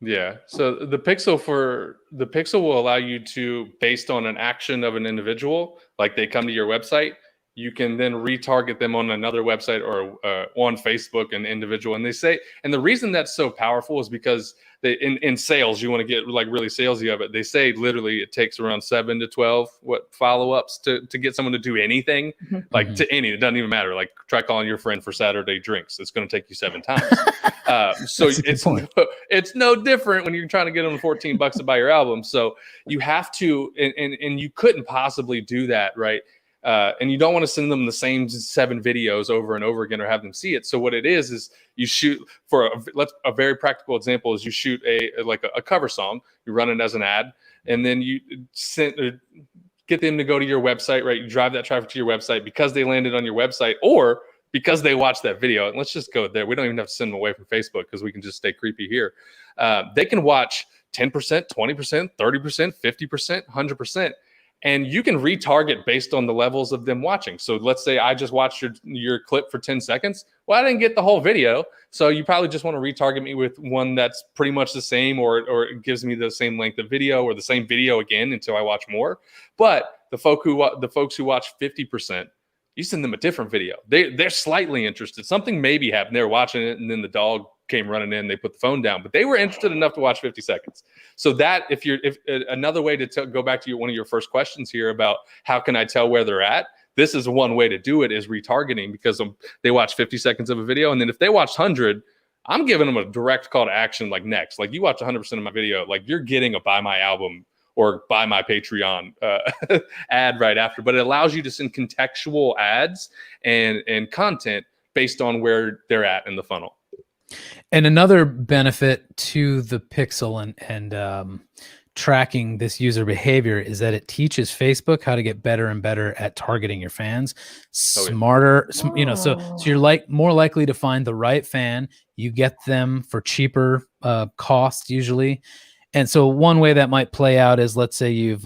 Yeah. So the pixel will allow you to, based on an action of an individual, like they come to your website, you can then retarget them on another website or on Facebook, an individual. And they say, and the reason that's so powerful is because in sales, you want to get like really salesy of it. They say literally it takes around 7 to 12 follow-ups to get someone to do anything, like to any, it doesn't even matter. Like try calling your friend for Saturday drinks. It's going to take you 7 times. So it's no different when you're trying to get them $14 to buy your album. So you have to, and you couldn't possibly do that, right? And you don't want to send them the same 7 videos over and over again or have them see it. So what it is you shoot for a very practical example is you shoot a cover song, you run it as an ad, and then you get them to go to your website, right? You drive that traffic to your website because they landed on your website or because they watched that video. And let's just go there. We don't even have to send them away from Facebook because we can just stay creepy here. They can watch 10%, 20%, 30%, 50%, 100%. And you can retarget based on the levels of them watching. So let's say I just watched your clip for 10 seconds. Well, I didn't get the whole video. So you probably just want to retarget me with one that's pretty much the same, or it gives me the same length of video or the same video again until I watch more. But the folks who watch 50%, you send them a different video. They're slightly interested. Something maybe happened. They were watching it and then the dog came running in, they put the phone down, but they were interested enough to watch 50 seconds. So that if another way to go back to one of your first questions here about how can I tell where they're at, this is one way to do it, is retargeting, because they watch 50 seconds of a video. And then if they watch 100, I'm giving them a direct call to action, like next, like you watch 100% of my video, like you're getting a buy my album or buy my Patreon ad right after. But it allows you to send contextual ads and content based on where they're at in the funnel. And another benefit to the pixel and tracking this user behavior is that it teaches Facebook how to get better and better at targeting your fans smarter. So you're more likely to find the right fan. You get them for cheaper costs usually. And so one way that might play out is, let's say you've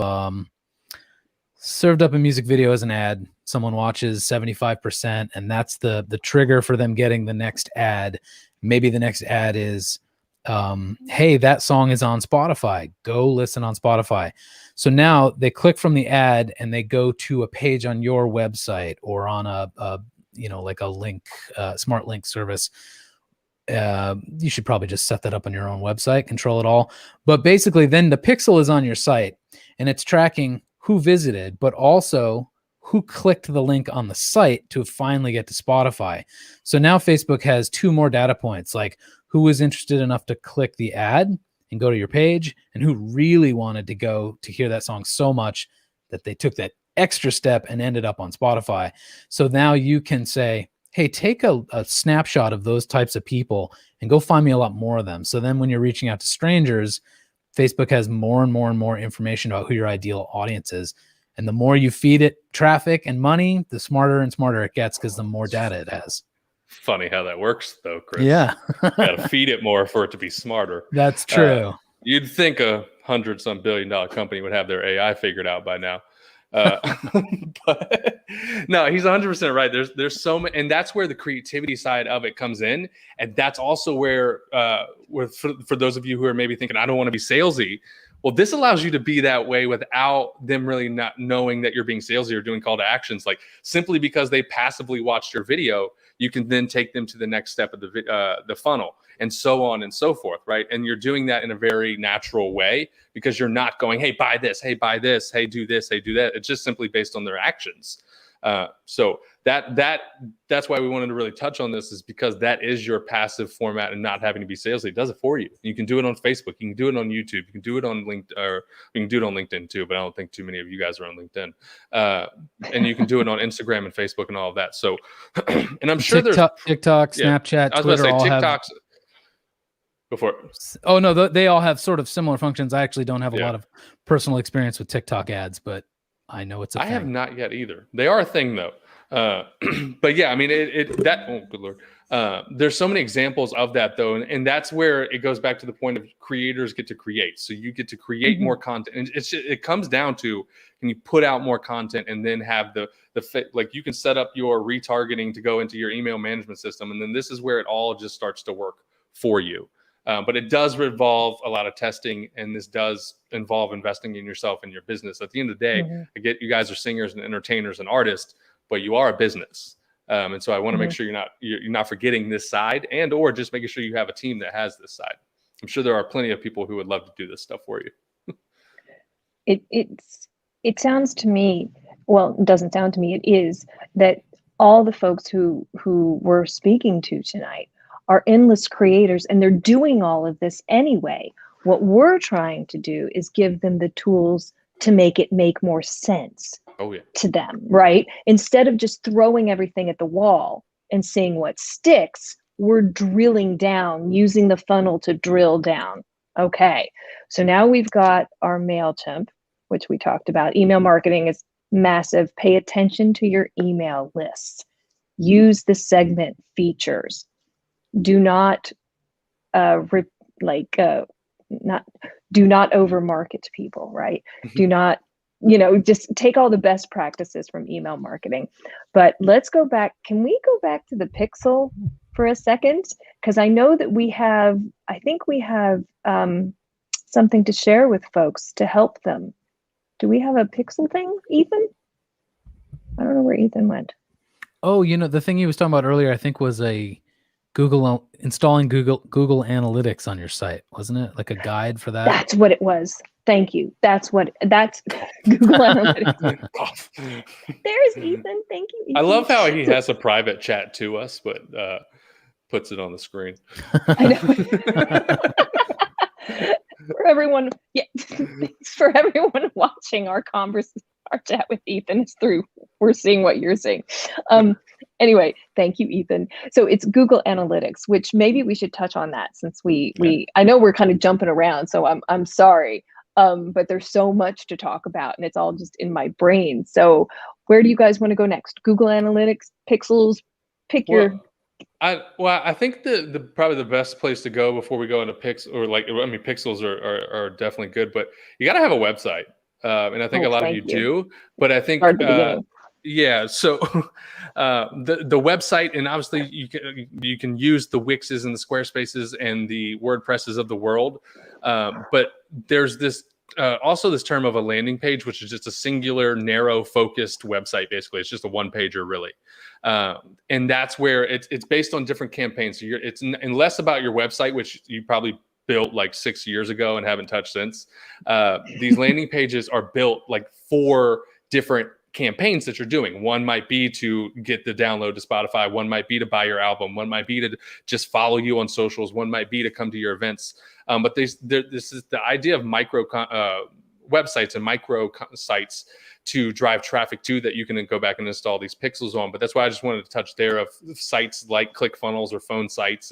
served up a music video as an ad. Someone watches 75%, and that's the trigger for them getting the next ad. Maybe the next ad is, hey, that song is on Spotify. Go listen on Spotify. So now they click from the ad and they go to a page on your website or on like a link, smart link service. You should probably just set that up on your own website, control it all. But basically then the pixel is on your site and it's tracking who visited, but also who clicked the link on the site to finally get to Spotify. So now Facebook has 2 more data points, like who was interested enough to click the ad and go to your page, and who really wanted to go to hear that song so much that they took that extra step and ended up on Spotify. So now you can say, hey, take a snapshot of those types of people and go find me a lot more of them. So then when you're reaching out to strangers, Facebook has more and more and more information about who your ideal audience is. And the more you feed it traffic and money, the smarter and smarter it gets, because the more data it has. Funny how that works, though, Chris. Yeah. Got to feed it more for it to be smarter. That's true. You'd think a $100-some billion company would have their AI figured out by now. But no, he's 100% right. There's so many, and that's where the creativity side of it comes in. And that's also where for those of you who are maybe thinking, I don't want to be salesy. Well, this allows you to be that way without them really not knowing that you're being salesy or doing call to actions. Like simply because they passively watched your video, you can then take them to the next step of the funnel, and so on and so forth, right? And you're doing that in a very natural way because you're not going, hey, buy this, hey, do this, hey, do that. It's just simply based on their actions. So that's why we wanted to really touch on this, is because that is your passive format and not having to be salesy. It does it for you. You can do it on Facebook. You can do it on YouTube. You can do it on LinkedIn, or you can do it on LinkedIn too, but I don't think too many of you guys are on LinkedIn. And you can do it on Instagram and Facebook and all of that. So, and I'm sure TikTok, Snapchat, I was Twitter, about to say all TikTok's have. Before. Oh no, they all have sort of similar functions. I actually don't have a Yeah. lot of personal experience with TikTok ads, but I know it's a I thing. have not yet either. They are a thing though. But yeah, I mean, oh good Lord. There's so many examples of that though. And that's where it goes back to the point of creators get to create. So you get to create more content. And it comes down to, can you put out more content and then have the fit, like you can set up your retargeting to go into your email management system. And then this is where it all just starts to work for you. But it does involve a lot of testing, and this does involve investing in yourself and your business. At the end of the day, I get you guys are singers and entertainers and artists, but you are a business. And so I want to make sure you're not forgetting this side, and or just making sure you have a team that has this side. I'm sure there are plenty of people who would love to do this stuff for you. It sounds to me, well, it doesn't sound to me, it is that all the folks who we're speaking to tonight are endless creators, and they're doing all of this anyway. What we're trying to do is give them the tools to make it make more sense to them, right? Instead of just throwing everything at the wall and seeing what sticks, we're drilling down, using the funnel to drill down. Okay, so now we've got our MailChimp, which we talked about. Email marketing is massive. Pay attention to your email lists. Use the segment features. Do not do not overmarket to people, right? Do not, just take all the best practices from email marketing. But let's go back. Can we go back to the Pixel for a second? Because I know that I think we have something to share with folks to help them. Do we have a Pixel thing, Ethan? I don't know where Ethan went. Oh, the thing he was talking about earlier, I think, was installing Google Analytics on your site, wasn't it? Like a guide for that? That's what it was. Thank you. That's Google Analytics. There's Ethan. Thank you, Ethan. I love how he has a private chat to us, but puts it on the screen. I know. For everyone, for everyone watching our chat with Ethan, it's through. We're seeing what you're seeing. Anyway, thank you, Ethan. So it's Google Analytics, which maybe we should touch on that, since I know we're kind of jumping around, so I'm sorry. But there's so much to talk about, and it's all just in my brain. So where do you guys want to go next? Google Analytics, Pixels, your. I think the probably the best place to go before we go into Pixels are definitely good, but you got to have a website. And I think a lot of you do, but I think, yeah. So the website, and obviously you can use the Wixes and the Squarespaces and the WordPresses of the world. But there's this also this term of a landing page, which is just a singular, narrow, focused website. Basically, it's just a one pager, really. And that's where it's based on different campaigns. So it's less about your website, which you probably built like 6 years ago and haven't touched since. These landing pages are built like for different campaigns that you're doing. One might be to get the download to Spotify. One might be to buy your album. One might be to just follow you on socials. One might be to come to your events. But this is the idea of micro websites and micro sites to drive traffic to that you can then go back and install these pixels on. But that's why I just wanted to touch there of sites like ClickFunnels or phone sites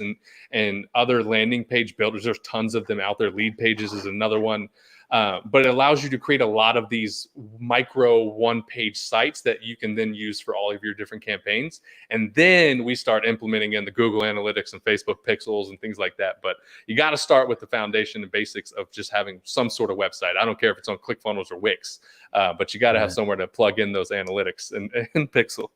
and other landing page builders. There's tons of them out there. Lead Pages is another one. But it allows you to create a lot of these micro one-page sites that you can then use for all of your different campaigns. And then we start implementing in the Google Analytics and Facebook Pixels and things like that. But you got to start with the foundation and basics of just having some sort of website. I don't care if it's on ClickFunnels or Wix, but you got to have somewhere to plug in those analytics and Pixel.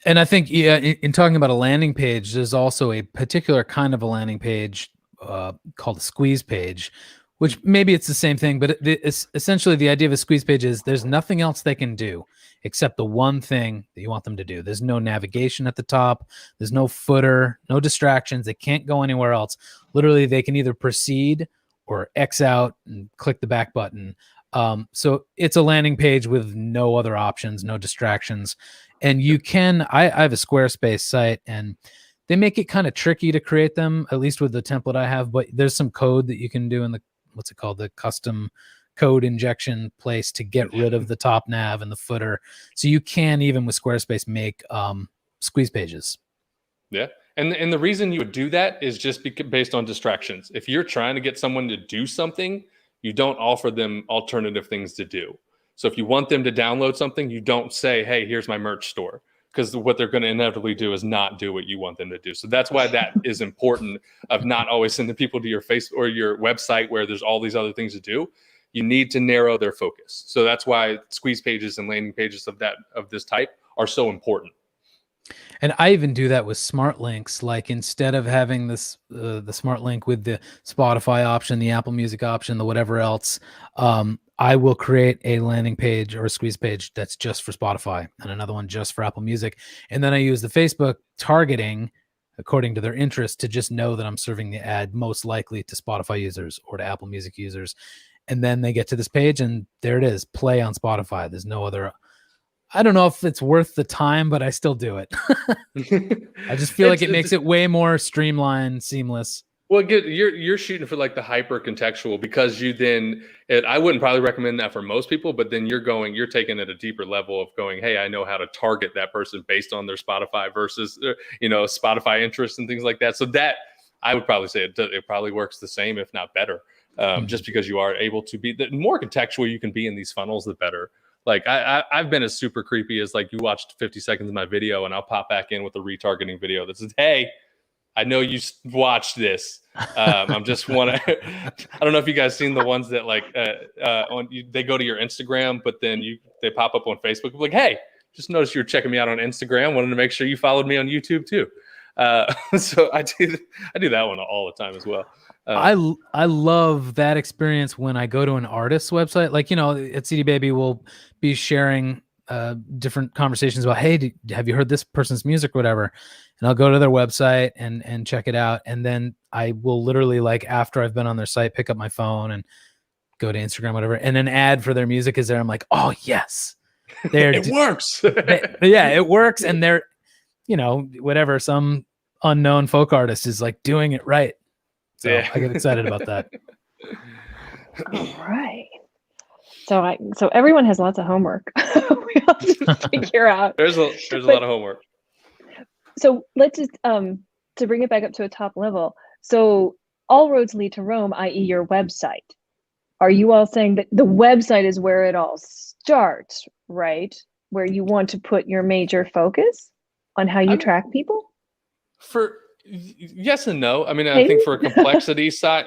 And I think, in talking about a landing page, there's also a particular kind of a landing page called a squeeze page, which maybe it's the same thing, but it's essentially the idea of a squeeze page is there's nothing else they can do except the one thing that you want them to do. There's no navigation at the top. There's no footer, no distractions. They can't go anywhere else. Literally, they can either proceed or X out and click the back button. So it's a landing page with no other options, no distractions. And you can, I have a Squarespace site, and they make it kind of tricky to create them, at least with the template I have, but there's some code that you can do in the, what's it called? The custom code injection place to get rid of the top nav and the footer. So you can, even with Squarespace, make squeeze pages. Yeah. And the reason you would do that is just based on distractions. If you're trying to get someone to do something, you don't offer them alternative things to do. So if you want them to download something, you don't say, hey, here's my merch store, because what they're going to inevitably do is not do what you want them to do. So that's why that is important, of not always sending people to your face or your website where there's all these other things to do. You need to narrow their focus. So that's why squeeze pages and landing pages of this type are so important. And I even do that with smart links. Like, instead of having this the smart link with the Spotify option, the Apple Music option, the whatever else, I will create a landing page or a squeeze page that's just for Spotify, and another one just for Apple Music. And then I use the Facebook targeting according to their interest to just know that I'm serving the ad most likely to Spotify users or to Apple Music users. And then they get to this page and there it is, play on Spotify. There's no other. I don't know if it's worth the time, but I still do it. I just feel like it makes it way more streamlined, seamless. Well, you're shooting for like the hyper contextual, because you then, I wouldn't probably recommend that for most people, but then you're taking it a deeper level of going, hey, I know how to target that person based on their Spotify versus, Spotify interests and things like that. So that, I would probably say it probably works the same, if not better, just because you are able to be, the more contextual you can be in these funnels, the better. Like I've been as super creepy as, like, you watched 50 seconds of my video and I'll pop back in with a retargeting video that says, hey, I know you watched this. I'm just want to. I don't know if you guys seen the ones that they go to your Instagram, but then they pop up on Facebook. Like, hey, just noticed you were checking me out on Instagram. Wanted to make sure you followed me on YouTube too. So I do that one all the time as well. I love that experience when I go to an artist's website. Like, at CD Baby, we'll be sharing different conversations about, hey, have you heard this person's music, or whatever? And I'll go to their website and check it out. And then I will literally, like, after I've been on their site, pick up my phone and go to Instagram, whatever. And an ad for their music is there. I'm like, oh yes, it works. Yeah, it works. And they're, whatever, some unknown folk artist is like doing it right. So yeah. I get excited about that. All right. So everyone has lots of homework. We have to figure out. There's a lot of homework. So let's just to bring it back up to a top level. So all roads lead to Rome, i.e., your website. Are you all saying that the website is where it all starts, right? Where you want to put your major focus on how you track people? Yes and no. I mean, I think for a complexity side,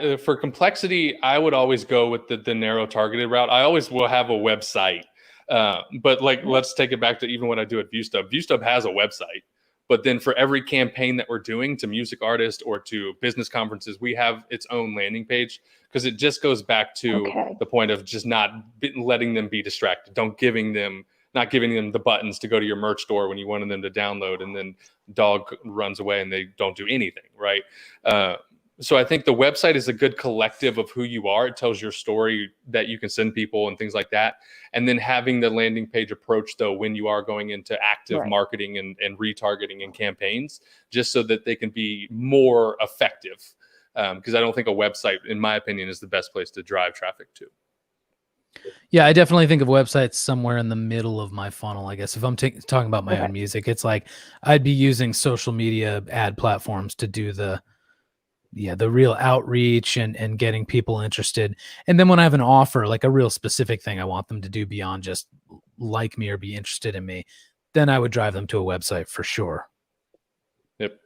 I would always go with the narrow targeted route. I always will have a website, but let's take it back to even what I do at ViewStub. ViewStub has a website, but then for every campaign that we're doing to music artists or to business conferences, we have its own landing page, because it just goes back to the point of just not letting them be distracted. Not giving them the buttons to go to your merch store when you wanted them to download, and then dog runs away and they don't do anything, right? So I think the website is a good collective of who you are. It tells your story that you can send people and things like that. And then having the landing page approach, though, when you are going into active marketing and retargeting and campaigns, just so that they can be more effective. Because I don't think a website, in my opinion, is the best place to drive traffic to. Yeah, I definitely think of websites somewhere in the middle of my funnel. I guess if I'm talking about my own music, it's like I'd be using social media ad platforms to do the real outreach and getting people interested. And then when I have an offer, like a real specific thing I want them to do beyond just like me or be interested in me, then I would drive them to a website for sure. Yep.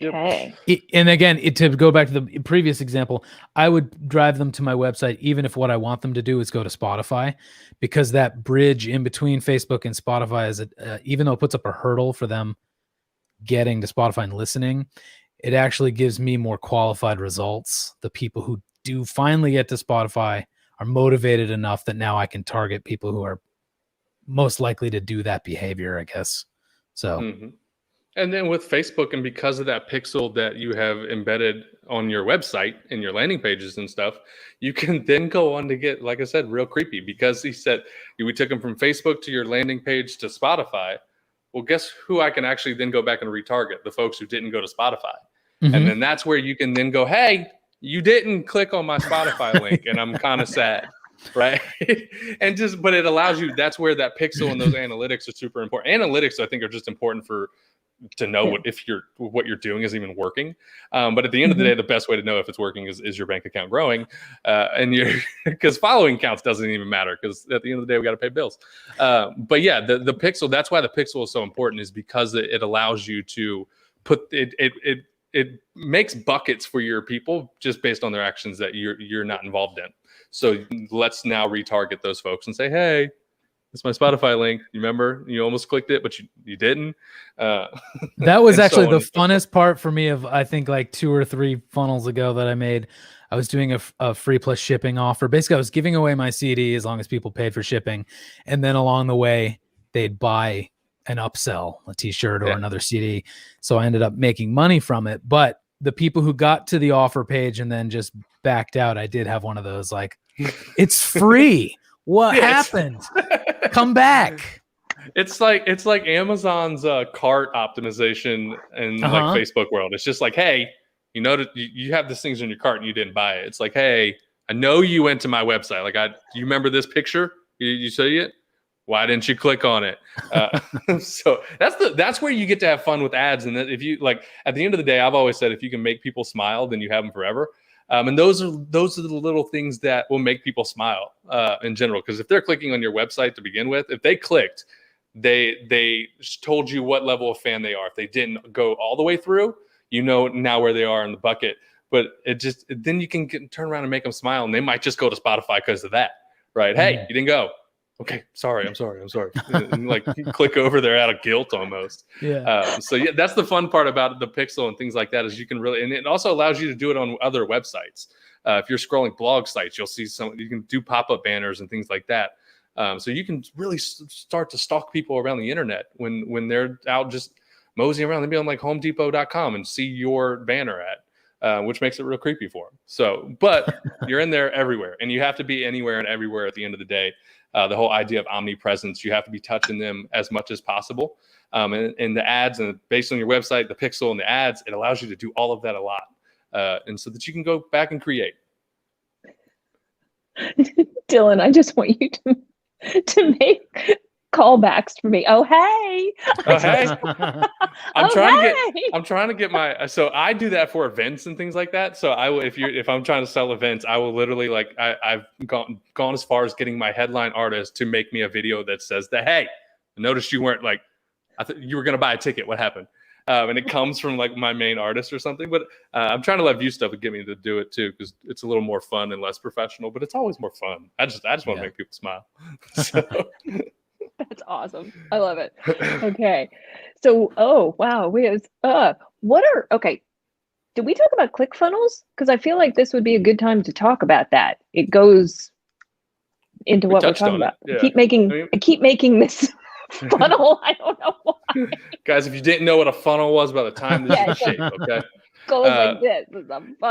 Okay. And again, to go back to the previous example, I would drive them to my website, even if what I want them to do is go to Spotify, because that bridge in between Facebook and Spotify is, even though it puts up a hurdle for them getting to Spotify and listening, it actually gives me more qualified results. The people who do finally get to Spotify are motivated enough that now I can target people who are most likely to do that behavior, I guess. So. Mm-hmm. And then with Facebook, and because of that pixel that you have embedded on your website and your landing pages and stuff, you can then go on to get, like I said, real creepy, because he said we took him from Facebook to your landing page to Spotify. Well, guess who I can actually then go back and retarget? The folks who didn't go to Spotify. Mhm. And then that's where you can then go, hey, you didn't click on my Spotify link, and I'm kind of sad. Right. And but it allows you, that's where that pixel and those analytics are super important. Analytics, I think, are just important to know what you're doing is even working. But at the end of the day, the best way to know if it's working is your bank account growing, and because following counts doesn't even matter, because at the end of the day we got to pay bills. But yeah, the pixel, that's why the pixel is so important, is because it allows you to put it makes buckets for your people just based on their actions that you're not involved in. So let's now retarget those folks and say, hey, it's my Spotify link. You remember, you almost clicked it, but you didn't. That was actually the so funnest part for me of, I think, like 2 or 3 funnels ago that I made. I was doing a free plus shipping offer. Basically, I was giving away my CD as long as people paid for shipping. And then along the way, they'd buy an upsell, a t-shirt or another CD. So I ended up making money from it. But the people who got to the offer page and then just backed out, I did have one of those, like, it's free. What happened? Come back. It's like Amazon's cart optimization in like Facebook world. It's just like, hey, you know that you have these things in your cart and you didn't buy it. It's like, hey, I know you went to my website. Like, do you remember this picture? You see it? Why didn't you click on it? So that's where you get to have fun with ads. And if you, like, at the end of the day, I've always said, if you can make people smile, then you have them forever. And those are the little things that will make people smile in general. Because if they're clicking on your website to begin with, if they clicked, they told you what level of fan they are. If they didn't go all the way through, you know now where they are in the bucket. But then you can turn around and make them smile, and they might just go to Spotify because of that, right? Hey, you didn't go. Okay, sorry, I'm sorry. And like, you click over there out of guilt almost. Yeah. So yeah, that's the fun part about the pixel and things like that, is you can really, and it also allows you to do it on other websites. If you're scrolling blog sites, you'll see you can do pop-up banners and things like that. So you can really start to stalk people around the internet when they're out just moseying around. They'll be on like HomeDepot.com and see your banner ad, which makes it real creepy for them. So, but you're in there everywhere, and you have to be anywhere and everywhere at the end of the day. The whole idea of omnipresence, you have to be touching them as much as possible. And the ads, and based on your website, the pixel and the ads, it allows you to do all of that a lot. And so that you can go back and create. Dylan, I just want you to make callbacks for me. Oh, hey. Oh, hey. I'm trying to get my, so I do that for events and things like that. So if I'm trying to sell events, I will literally, like, I've gone as far as getting my headline artist to make me a video that says that, hey, I noticed you weren't, like, I thought you were going to buy a ticket. What happened? And it comes from like my main artist or something, but I'm trying to let ViewStuff get me to do it too, because it's a little more fun and less professional, but it's always more fun. I just want to make people smile. So. That's awesome. I love it. Okay. So, oh, wow. Okay. Did we talk about ClickFunnels? Because I feel like this would be a good time to talk about that. It goes into what we're talking about. Yeah. I keep making this funnel. I don't know why. Guys, if you didn't know what a funnel was by the time this is shape, okay? Goes like this.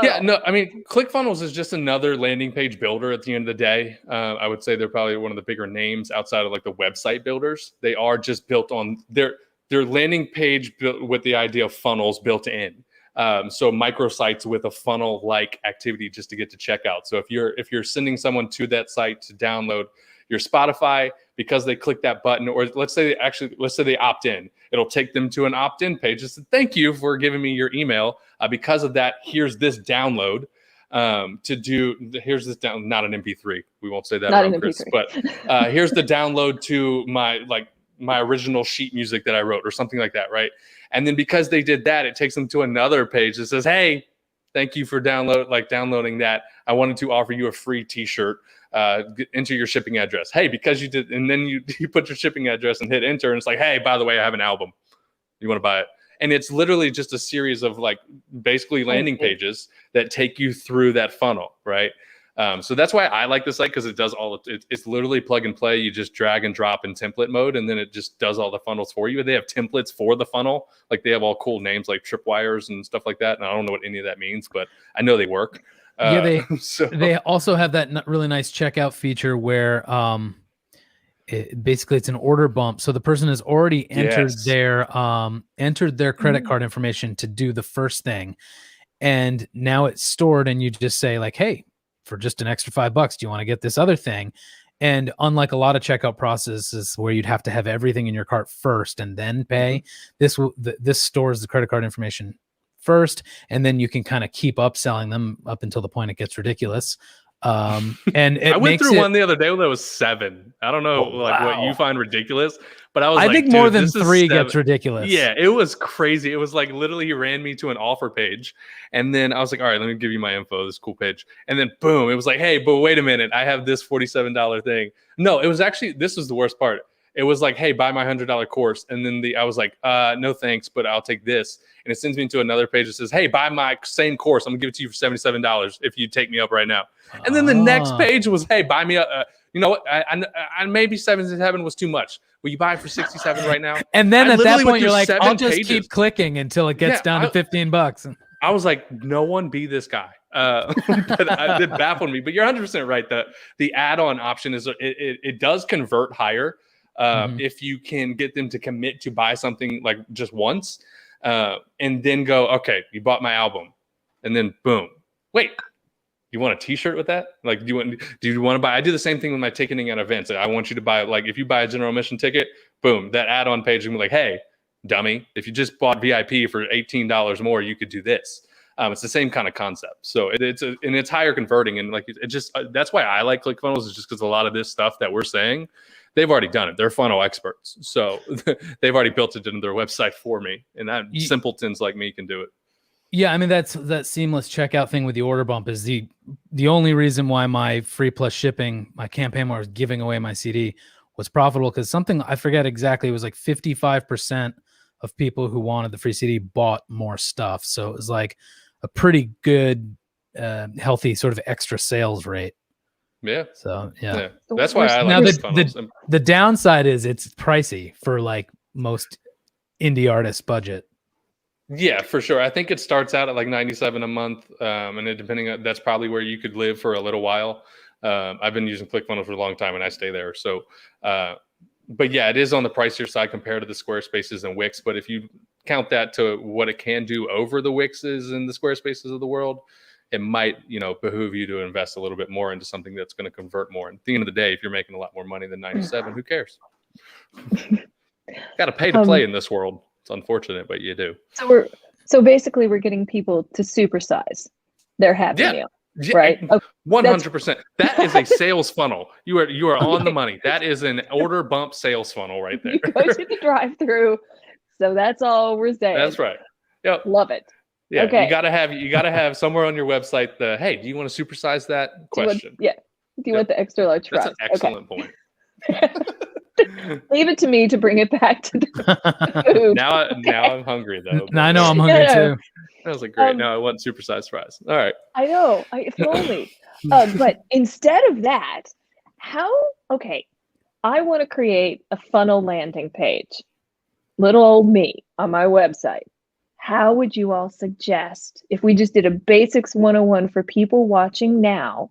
Yeah, no, I mean, ClickFunnels is just another landing page builder at the end of the day. I would say they're probably one of the bigger names outside of like the website builders. They are just built on their landing page built with the idea of funnels built in. So microsites with a funnel-like activity just to get to checkout. So if you're sending someone to that site to download your Spotify, because they click that button, or let's say they opt in, it'll take them to an opt-in page. Just thank you for giving me your email. Because of that, here's this download here's this down, not an MP3. We won't say that around Chris, but here's the download to my original sheet music that I wrote or something like that, right? And then because they did that, it takes them to another page that says, hey, thank you for downloading that. I wanted to offer you a free t-shirt. Enter your shipping address. Hey, because you did, and then you put your shipping address and hit enter, and it's like, hey, by the way, I have an album. You want to buy it? And it's literally just a series of like basically landing pages that take you through that funnel, right? So that's why I like this site, because it does it's literally plug and play. You just drag and drop in template mode, and then it just does all the funnels for you. They have templates for the funnel. Like they have all cool names like tripwires and stuff like that. And I don't know what any of that means, but I know they work. They also have that really nice checkout feature where basically it's an order bump. So the person has already entered their credit card information to do the first thing. And now it's stored, and you just say like, hey, for just an extra $5, do you want to get this other thing? And unlike a lot of checkout processes where you'd have to have everything in your cart first and then pay, this stores the credit card information first, and then you can kind of keep upselling them up until the point it gets ridiculous. And I went through one the other day that was 7. I don't know what you find ridiculous, but I think more than 3 gets ridiculous. Yeah, it was crazy. It was like literally he ran me to an offer page, and then I was like, all right, let me give you my info, this cool page. And then boom, it was like, hey, but wait a minute, I have this $47 thing. No, it was actually, this was the worst part. It was like, hey, buy my $100 course. And then I was like, no thanks, but I'll take this. And it sends me to another page that says, hey, buy my same course. I'm gonna give it to you for $77 if you take me up right now. And then the next page was, hey, buy me you know what? I maybe 77 was too much. Will you buy it for 67 right now? And then at that point, you're like, I'll just keep clicking until it gets down to $15. I was like, no one be this guy. But it baffled me. But you're 100% right. The add-on option is it does convert higher if you can get them to commit to buy something like just once, and then go, okay, you bought my album, and then boom, wait. You want a t-shirt with that? Like, do you want to buy? I do the same thing with my ticketing at events. I want you to buy, like, if you buy a general admission ticket, boom, that add-on page is gonna be like, hey, dummy, if you just bought VIP for $18 more, you could do this. It's the same kind of concept. So it's higher converting, and like it just that's why I like ClickFunnels, is just because a lot of this stuff that we're saying, they've already done it. They're funnel experts, so they've already built it into their website for me, and that simpletons like me can do it. Yeah, I mean, that seamless checkout thing with the order bump is the only reason why my free plus shipping, my campaign where I was giving away my CD, was profitable, because something, I forget exactly, it was like 55% of people who wanted the free CD bought more stuff. So it was like a pretty good, healthy sort of extra sales rate. Yeah. So yeah. That's why I like the downside is it's pricey for like most indie artists' budget. Yeah, for sure. I think it starts out at like $97 a month, and it, depending on, that's probably where you could live for a little while. I've been using ClickFunnels for a long time, and I stay there. So, but yeah, it is on the pricier side compared to the Squarespaces and Wix. But if you count that to what it can do over the Wixes and the Squarespaces of the world, it might, behoove you to invest a little bit more into something that's going to convert more. And at the end of the day, if you're making a lot more money than 97, who cares? Got to pay to play in this world. It's unfortunate, but you do. So basically we're getting people to supersize their Happy Meal, right? 100%. That is a sales funnel. You are on the money. That is an order bump sales funnel right there. You go to the drive-through. So that's all we're saying. That's right. Yep. Love it. Yeah. Okay. You gotta have somewhere on your website hey, do you want to supersize that question? Do you want the extra large fries? That's an excellent point. Leave it to me to bring it back to the food. Now I'm hungry though. I know I'm hungry too. I was like, great. No, I want supersized fries. All right. I know. If only. But instead of that, I want to create a funnel landing page. Little old me on my website. How would you all suggest, if we just did a basics 101 for people watching now,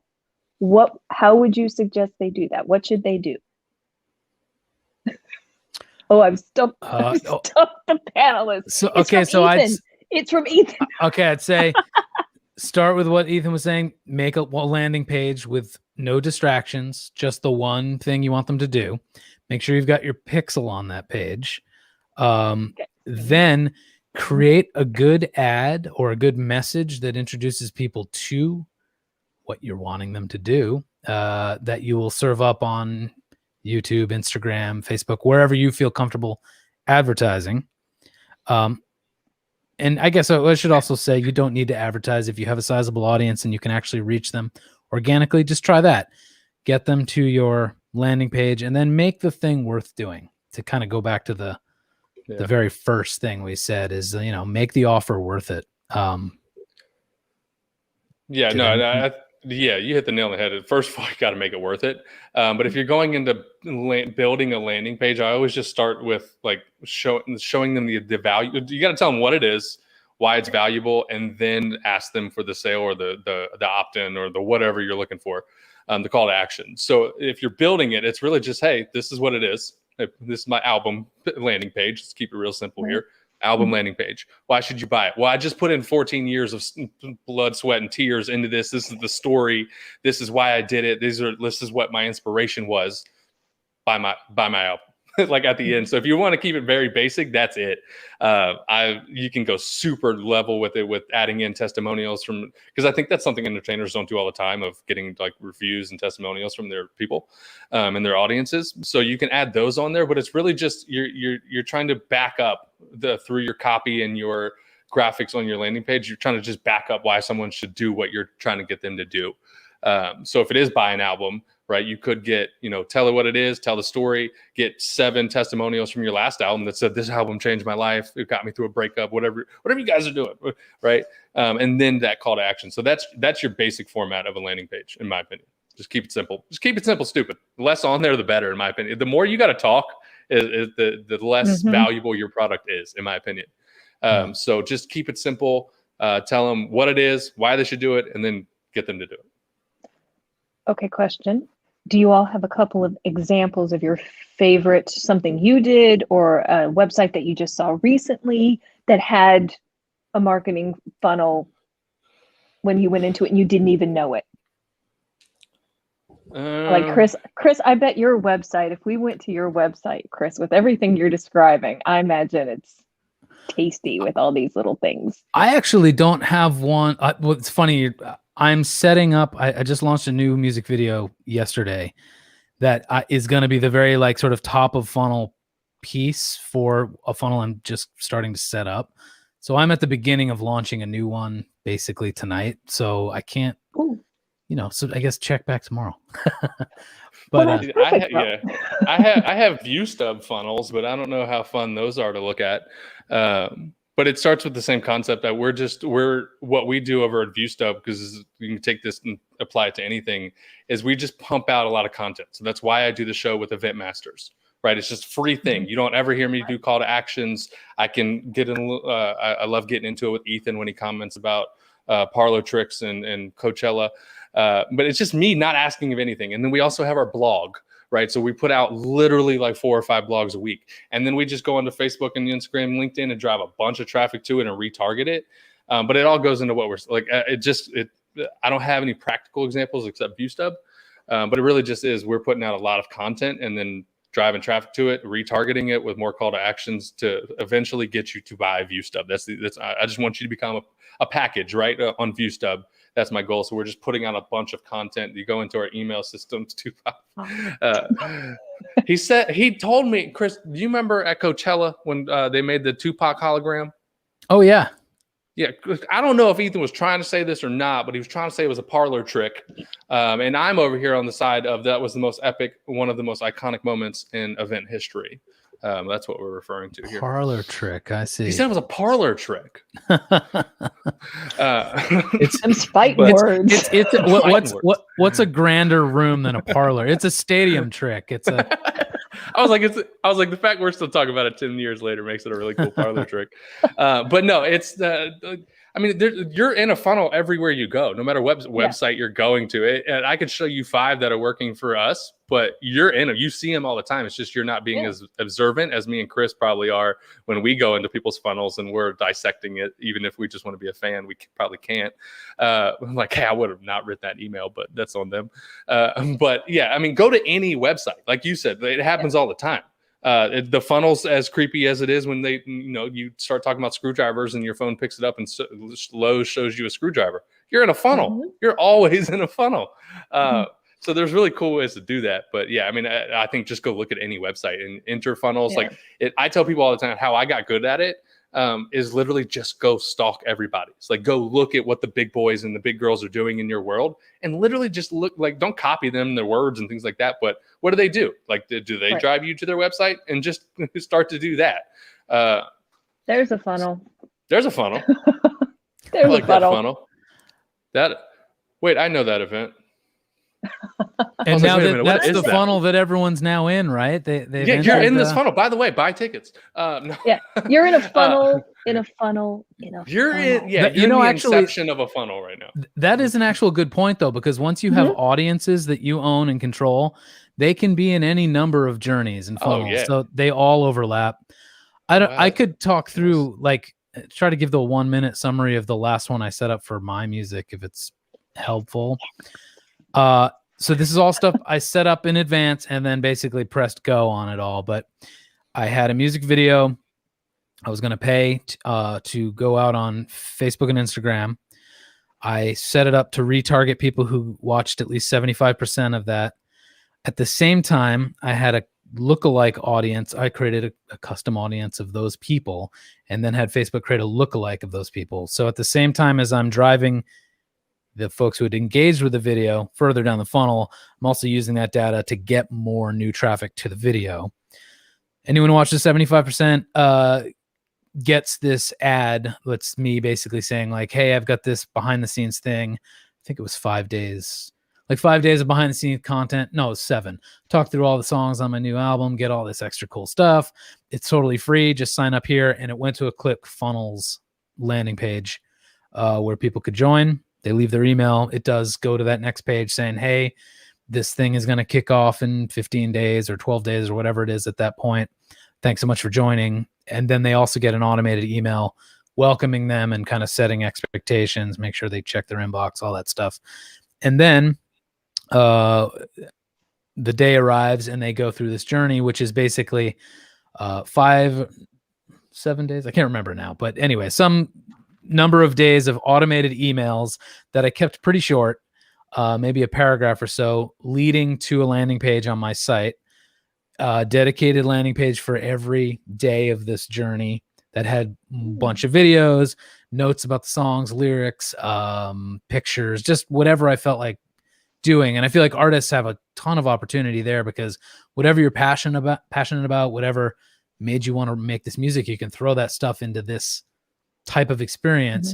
how would you suggest they do that? What should they do? I've stumped the panelists. It's from Ethan. Okay, I'd say start with what Ethan was saying. Make a landing page with no distractions, just the one thing you want them to do. Make sure you've got your pixel on that page. Then create a good ad or a good message that introduces people to what you're wanting them to do, that you will serve up on YouTube, Instagram, Facebook, wherever you feel comfortable advertising. And I guess I should also say you don't need to advertise if you have a sizable audience and you can actually reach them organically. Just try that. Get them to your landing page and then make the thing worth doing. To kind of go back to the very first thing we said is, make the offer worth it. Yeah, you hit the nail on the head. First of all, you got to make it worth it. But if you're going into building a landing page, I always just start with like showing them the value. You got to tell them what it is, why it's valuable, and then ask them for the sale or the opt-in or the whatever you're looking for, the call to action. So if you're building it, it's really just, hey, this is what it is. This is my album landing page. Let's keep it real simple here. Album landing page. Why should you buy it? Well, I just put in 14 years of blood, sweat, and tears into this. This is the story. This is why I did it. This is what my inspiration was. Buy my album. Like at the end. So if you want to keep it very basic, that's it. You can go super level with it with adding in testimonials because I think that's something entertainers don't do all the time, of getting like reviews and testimonials from their people and their audiences. So you can add those on there, but it's really just you're trying to back up through your copy and your graphics on your landing page. You're trying to just back up why someone should do what you're trying to get them to do. So if it is buy an album, right, you could get, tell it what it is, tell the story, get 7 testimonials from your last album that said, this album changed my life. It got me through a breakup, whatever you guys are doing. Right. And then that call to action. So that's your basic format of a landing page, in my opinion. Just keep it simple. Just keep it simple, stupid. The less on there, the better, in my opinion. The more you got to talk, the less valuable your product is, in my opinion. So just keep it simple. Tell them what it is, why they should do it, and then get them to do it. Okay, question. Do you all have a couple of examples of your favorite, something you did or a website that you just saw recently that had a marketing funnel when you went into it and you didn't even know it? Like Chris, I bet your website, if we went to your website, Chris, with everything you're describing, I imagine it's tasty with all these little things. I actually don't have one. Well, it's funny. I'm setting up. I just launched a new music video yesterday that is going to be the very like sort of top of funnel piece for a funnel I'm just starting to set up. So I'm at the beginning of launching a new one basically tonight. So I can't, so I guess check back tomorrow. But I have ViewStub funnels, but I don't know how fun those are to look at. But it starts with the same concept that we're what we do over at ViewStub, because you can take this and apply it to anything, is we just pump out a lot of content. So that's why I do the show with Event Masters, right? It's just a free thing. You don't ever hear me do call to actions. I can get in. I love getting into it with Ethan when he comments about parlor tricks and Coachella. But it's just me not asking of anything. And then we also have our blog, right? So we put out literally like 4 or 5 blogs a week. And then we just go onto Facebook and Instagram, LinkedIn, and drive a bunch of traffic to it and retarget it. But it all goes into what we're like. I don't have any practical examples except ViewStub. But it really just is, we're putting out a lot of content and then driving traffic to it, retargeting it with more call to actions to eventually get you to buy ViewStub. I just want you to become a package, right? On ViewStub. That's my goal. So we're just putting out a bunch of content. You go into our email systems too. He told me, Chris, do you remember at Coachella when they made the Tupac hologram? Oh yeah. Yeah. I don't know if Ethan was trying to say this or not, but he was trying to say it was a parlor trick. And I'm over here on the side of that was the most epic, one of the most iconic moments in event history. That's what we're referring to here. Parlor trick. I see. He said it was a parlor trick. It's some spite words. What's a grander room than a parlor? It's a stadium trick. It's a. I was like, the fact we're still talking about it 10 years later makes it a really cool parlor trick. But no, it's you're in a funnel everywhere you go, no matter website you're going to. And I could show you 5 that are working for us, but you're in them. You see them all the time. It's just you're not being as observant as me and Chris probably are when we go into people's funnels and we're dissecting it. Even if we just want to be a fan, we probably can't. I'm like, hey, I would have not written that email, but that's on them. But yeah, I mean, go to any website. Like you said, it happens all the time. The funnel's as creepy as it is when they, you start talking about screwdrivers and your phone picks it up and Lowe's shows you a screwdriver. You're in a funnel. Mm-hmm. You're always in a funnel. So there's really cool ways to do that. But yeah, I mean, I think just go look at any website and enter funnels. Yeah. I tell people all the time how I got good at it is literally just go stalk everybody. It's like, go look at what the big boys and the big girls are doing in your world and literally just look, like, don't copy them, their words and things like that. But what do they do? Like, do they drive you to their website? And just start to do that. There's a funnel. There's a funnel. There's a funnel. That Wait, I know that event. And was like, now wait a minute, what that's is the that? funnel that everyone's now in, right? They've Yeah, you're entered in this the- funnel. By the way, buy tickets. No. Yeah, you're in a funnel, in a funnel, in a You're funnel. in, yeah, That- you're you know, in the actually- inception of a funnel right now. That is an actual good point, though, because once you have audiences that you own and control, they can be in any number of journeys and Oh, funnels. yeah. So they all overlap. I Wow. could talk through, like, try to give the 1-minute summary of the last one I set up for my music, if it's helpful. So this is all stuff I set up in advance and then basically pressed go on it all. But I had a music video I was going to pay to go out on Facebook and Instagram. I set it up to retarget people who watched at least 75% of that. At the same time, I had a lookalike audience. I created a custom audience of those people and then had Facebook create a lookalike of those people. So at the same time as I'm driving the folks who had engaged with the video further down the funnel, I'm also using that data to get more new traffic to the video. Anyone who watches 75% gets this ad. That's me basically saying like, hey, I've got this behind the scenes thing. I think it was 5 days, like 5 days of behind the scenes content. No, it was 7. Talk through all the songs on my new album, get all this extra cool stuff. It's totally free. Just sign up here. And it went to a ClickFunnels landing page where people could join. They leave their email. It does go to that next page saying, hey, this thing is going to kick off in 15 days or 12 days or whatever it is at that point. Thanks so much for joining. And then they also get an automated email welcoming them and kind of setting expectations, make sure they check their inbox, all that stuff. And then the day arrives and they go through this journey, which is basically 7 days. I can't remember now, but anyway, some number of days of automated emails that I kept pretty short, maybe a paragraph or so, leading to a landing page on my site, dedicated landing page for every day of this journey that had a bunch of videos, notes about the songs, lyrics, pictures, just whatever I felt like doing. And I feel like artists have a ton of opportunity there because whatever you're passionate about, whatever made you want to make this music, you can throw that stuff into this type of experience.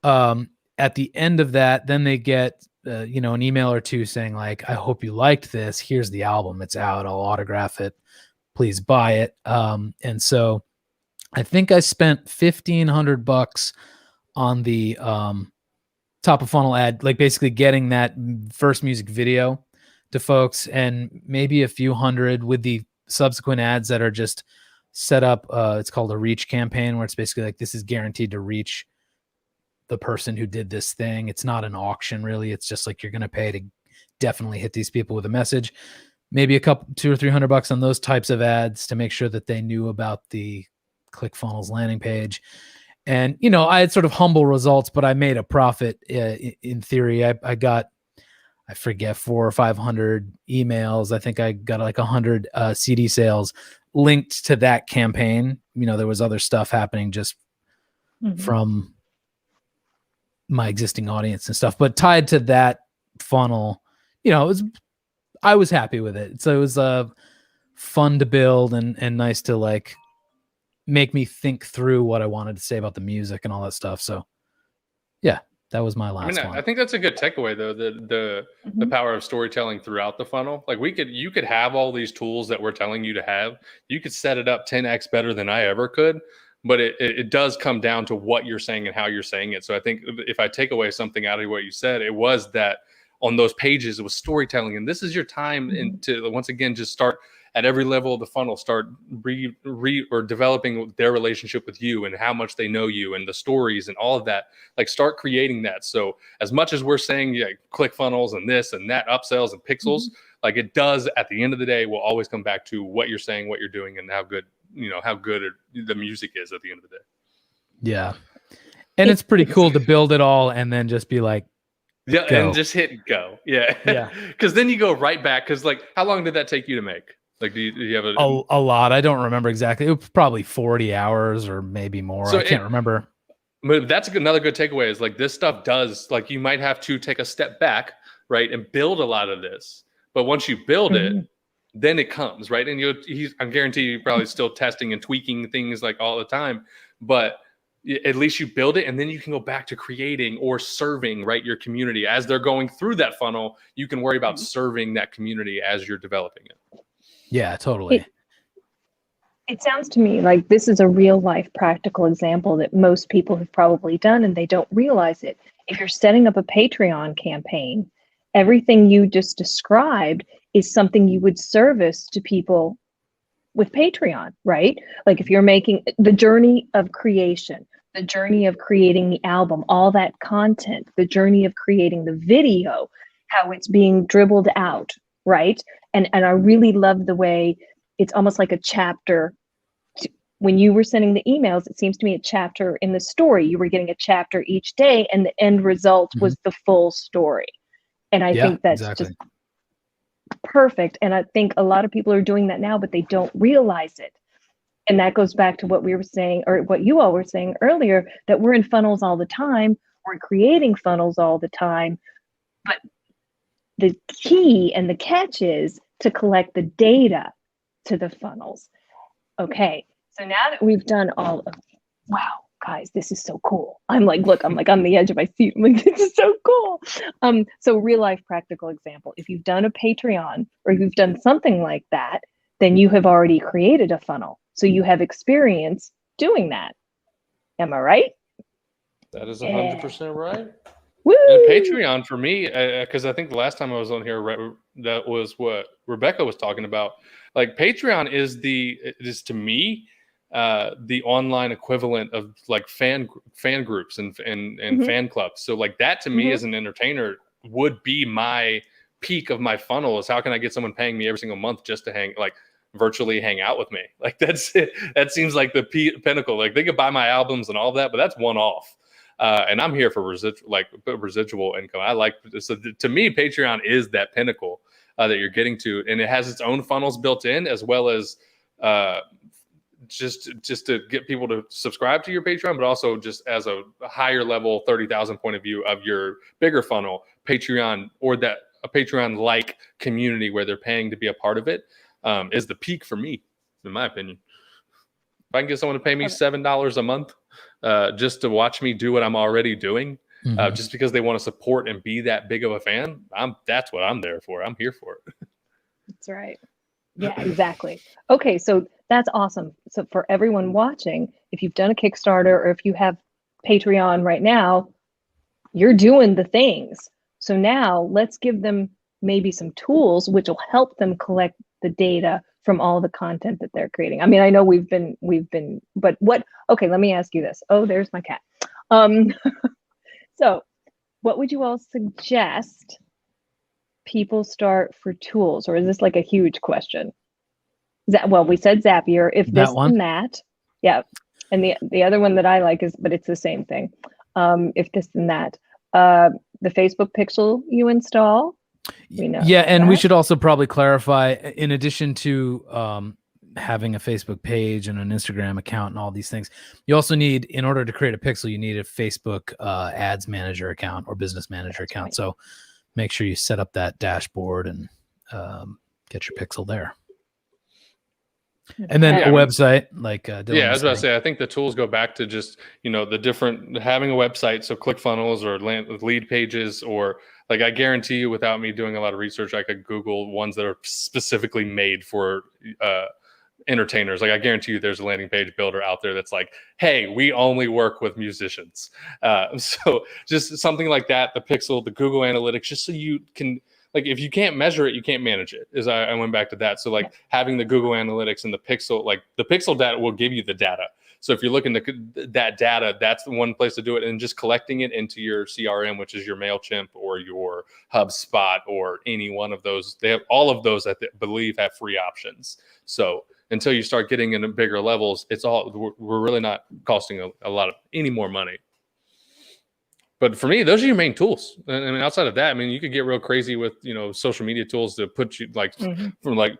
At the end of that, then they get an email or two saying like, I hope you liked this. Here's the album. It's out. I'll autograph it. Please buy it. And so I think I spent $1,500 on the top of funnel ad, like basically getting that first music video to folks, and maybe a few hundred with the subsequent ads that are just set up. It's called a reach campaign, where it's basically like, this is guaranteed to reach the person who did this thing. It's not an auction really. It's just like, you're going to pay to definitely hit these people with a message. Maybe a couple, $200 or $300 on those types of ads to make sure that they knew about the ClickFunnels landing page. And, I had sort of humble results, but I made a profit in theory. I got, I forget, 400 or 500 emails. I think I got like 100 CD sales linked to that campaign. There was other stuff happening just from my existing audience and stuff, but tied to that funnel, I was happy with it. So it was fun to build and nice to like make me think through what I wanted to say about the music and all that stuff. So yeah, that was my last one. I think that's a good takeaway though, the power of storytelling throughout the funnel. Like you could have all these tools that we're telling you to have. You could set it up 10x better than I ever could, but it does come down to what you're saying and how you're saying it. So I think if I take away something out of what you said, it was that on those pages, it was storytelling. And this is your time to, once again, just start at every level of the funnel, start or developing their relationship with you and how much they know you and the stories and all of that. Like, start creating that. So as much as we're saying, yeah, ClickFunnels and this and that, upsells and pixels, like it does at the end of the day, will always come back to what you're saying, what you're doing, and how good the music is at the end of the day. Yeah. And it's pretty cool to build it all and then just be like, yeah, go. And just hit go. Yeah. Yeah. Because then you go right back. Because like, how long did that take you to make? Like, do you have a lot? I don't remember exactly. It was probably 40 hours or maybe more. So I can't remember. But that's another good takeaway is like, this stuff does, like, you might have to take a step back, right, and build a lot of this. But once you build it, then it comes, right? And I guarantee you're probably still testing and tweaking things like all the time. But at least you build it, and then you can go back to creating or serving, right, your community as they're going through that funnel. You can worry about serving that community as you're developing it. Yeah, totally. It sounds to me like this is a real life practical example that most people have probably done and they don't realize it. If you're setting up a Patreon campaign, everything you just described is something you would service to people with Patreon, right? Like if you're making the journey of creation, the journey of creating the album, all that content, the journey of creating the video, how it's being dribbled out, right? And I really love the way it's almost like a chapter. When you were sending the emails, it seems to me a chapter in the story. You were getting a chapter each day, and the end result was the full story. And I think that's just perfect. And I think a lot of people are doing that now, but they don't realize it. And that goes back to what we were saying, or what you all were saying earlier, that we're in funnels all the time. We're creating funnels all the time. But the key and the catch is to collect the data to the funnels. Okay, so now that we've done all of, wow, guys, this is so cool. I'm like on the edge of my seat. I'm like, this is so cool. So real life practical example. If you've done a Patreon or you've done something like that, then you have already created a funnel. So you have experience doing that. Am I right? That is 100% right. Woo! And Patreon for me, because I think the last time I was on here, that was what Rebecca was talking about. Like Patreon is to me the online equivalent of like fan groups and fan clubs. So like that to me as an entertainer would be my peak of my funnel. Is how can I get someone paying me every single month just to virtually hang out with me? Like that's it. That seems like the pinnacle. Like they could buy my albums and all that, but that's one off. And I'm here for residual income. I like, so to me, Patreon is that pinnacle that you're getting to, and it has its own funnels built in, as well as just to get people to subscribe to your Patreon, but also just as a higher level 30,000 point of view of your bigger funnel, Patreon, or that a Patreon like community where they're paying to be a part of it, is the peak for me, in my opinion. If I can get someone to pay me $7 a month just to watch me do what I'm already doing, just because they want to support and be that big of a fan, that's what I'm there for. I'm here for it. That's right. Yeah, exactly. Okay, so that's awesome. So for everyone watching, if you've done a Kickstarter or if you have Patreon right now, you're doing the things. So now let's give them maybe some tools which will help them collect the data from all the content that they're creating. I mean, I know we've been, but what, okay, let me ask you this. Oh, there's my cat. So what would you all suggest people start for tools? Or is this like a huge question? Well, we said Zapier, if this and that. Yeah. And the other one that I like is, but it's the same thing. If this and that. The Facebook Pixel you install. Yeah, and we should also probably clarify, in addition to having a Facebook page and an Instagram account and all these things, you also need, in order to create a Pixel, you need a Facebook ads manager account or business manager account. Right. So make sure you set up that dashboard and get your Pixel there. And then a website like Dylan I was about to say, I think the tools go back to just, the different, having a website. So ClickFunnels or lead pages, or like, I guarantee you, without me doing a lot of research, I could Google ones that are specifically made for entertainers. Like, I guarantee you there's a landing page builder out there that's like, hey, we only work with musicians. So just something like that, the Pixel, the Google Analytics, just so you can, like, if you can't measure it, you can't manage it. As I went back to that. So like having the Google Analytics and the Pixel, like the Pixel data will give you the data. So if you're looking to that data, that's the one place to do it. And just collecting it into your CRM, which is your MailChimp or your HubSpot or any one of those. They have all of those, I believe, have free options. So until you start getting into bigger levels, we're really not costing a lot of any more money. But for me, those are your main tools. I mean, outside of that, I mean, you could get real crazy with, social media tools to put you from what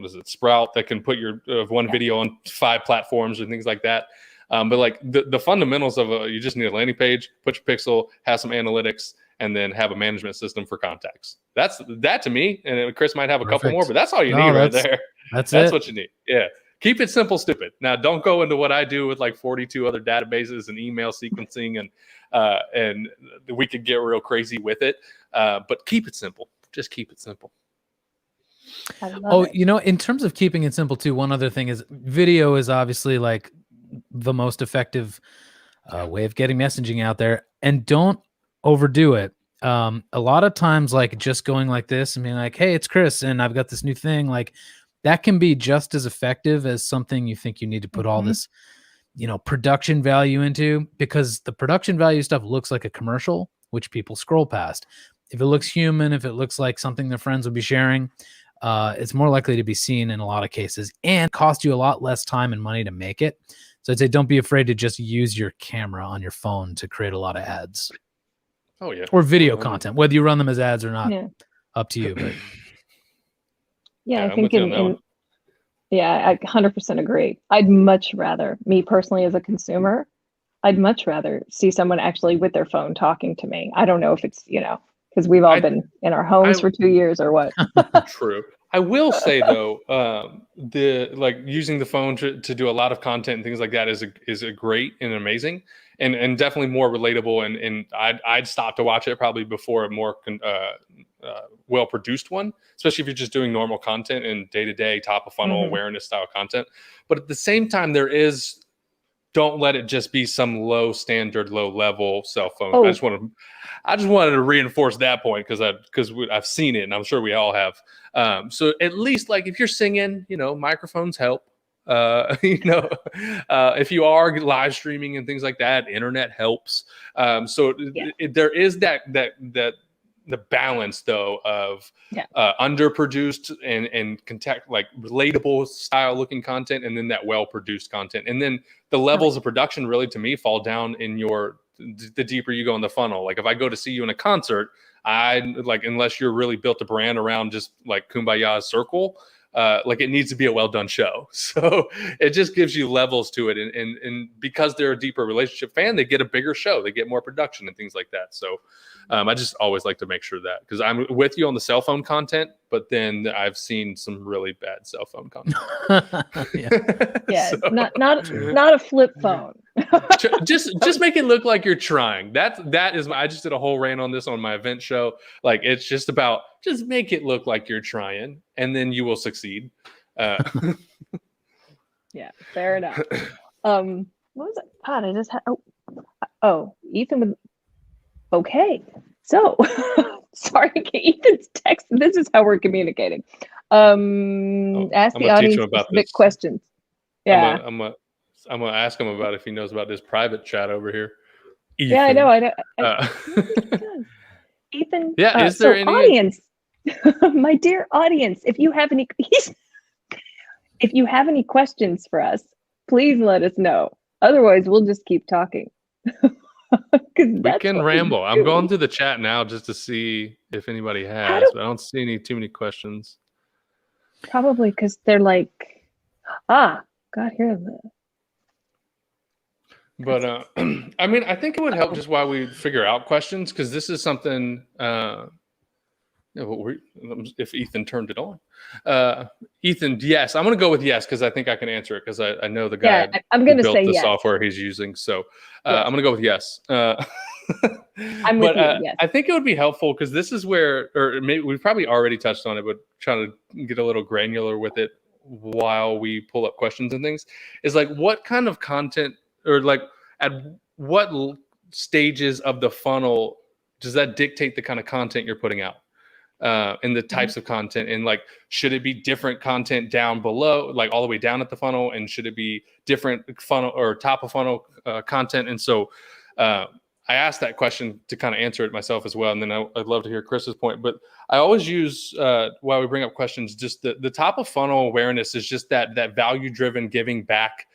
is it, Sprout, that can put your one video on 5 platforms and things like that. But like the fundamentals of you just need a landing page, put your Pixel, have some analytics, and then have a management system for contacts. That to me, and Chris might have a couple more, but that's all you need right there. That's what you need. Yeah. keep it simple, stupid. Now, don't go into what I do with like 42 other databases and email sequencing, and we could get real crazy with it. But keep it simple. Just keep it simple. I love Oh, it. in terms of keeping it simple too, one other thing is video is obviously like the most effective way of getting messaging out there, and don't overdo it. A lot of times, like just going like this and being like, "Hey, it's Chris, and I've got this new thing," like that can be just as effective as something you think you need to put all this, production value into, because the production value stuff looks like a commercial, which people scroll past. If it looks human, if it looks like something their friends would be sharing, it's more likely to be seen in a lot of cases and cost you a lot less time and money to make it. So I'd say don't be afraid to just use your camera on your phone to create a lot of ads. Oh yeah. Or video content, whether you run them as ads or not, Yeah. up to you. But Yeah, I I'm think with you on that one. yeah, I 100% agree. I'd much rather, me personally as a consumer, I'd much rather see someone actually with their phone talking to me. I don't know if it's, because we've all been in our homes for 2 years or what. True. I will say though, the like using the phone to do a lot of content and things like that is a great and amazing and definitely more relatable. And I'd stop to watch it probably before a more well produced one, especially if you're just doing normal content and day to day top of funnel awareness style content. But at the same time, don't let it just be some low standard, low level cell phone. Oh. I just wanted to reinforce that point because I've seen it and I'm sure we all have. So at least like if you're singing, microphones help. If you are live streaming and things like that, internet helps. There is the balance though of underproduced and like relatable style looking content, and then that well produced content, and then the levels of production really to me fall down in the deeper you go in the funnel. Like if I go to see you in a concert, unless you're really built a brand around just like Kumbaya's circle, like it needs to be a well done show. So it just gives you levels to it, and because they're a deeper relationship fan, they get a bigger show, they get more production and things like that. So I just always like to make sure that, because I'm with you on the cell phone content, but then I've seen some really bad cell phone content. Yeah, So, not a flip phone. just make it look like you're trying. That is I just did a whole rant on this on my event show. Like it's just about just make it look like you're trying, and then you will succeed. Yeah, fair enough. What was it? God, I just had. Oh, Ethan with. Okay, so sorry, Ethan's text. This is how we're communicating. Ask the audience specific questions. Yeah, I'm gonna ask him about if he knows about this private chat over here. Ethan. Yeah, I know. Ethan. Yeah, is there any audience? My dear audience, if you have any questions for us, please let us know. Otherwise, we'll just keep talking. We can ramble. I'm going through the chat now just to see if anybody has, but I don't see too many questions. Probably because they're like, God, here. But I mean, I think it would help just while we figure out questions, because this is something. If Ethan turned it on, Ethan, yes, I'm going to go with yes because I think I can answer it because I know the guy. Yeah, I'm going to say the yes. software he's using, so I'm going to go with yes. I'm with you. Yes. I think it would be helpful because this is where, or maybe we've probably already touched on it, but trying to get a little granular with it while we pull up questions and things is like what kind of content or like at what stages of the funnel does that dictate the kind of content you're putting out? And the types of content, and like should it be different content down below, like all the way down at the funnel, and should it be different funnel or top of funnel content? And so I asked that question to kind of answer it myself as well, and then I'd love to hear Chris's point. But I always use while we bring up questions, just the top of funnel awareness is just that value driven giving back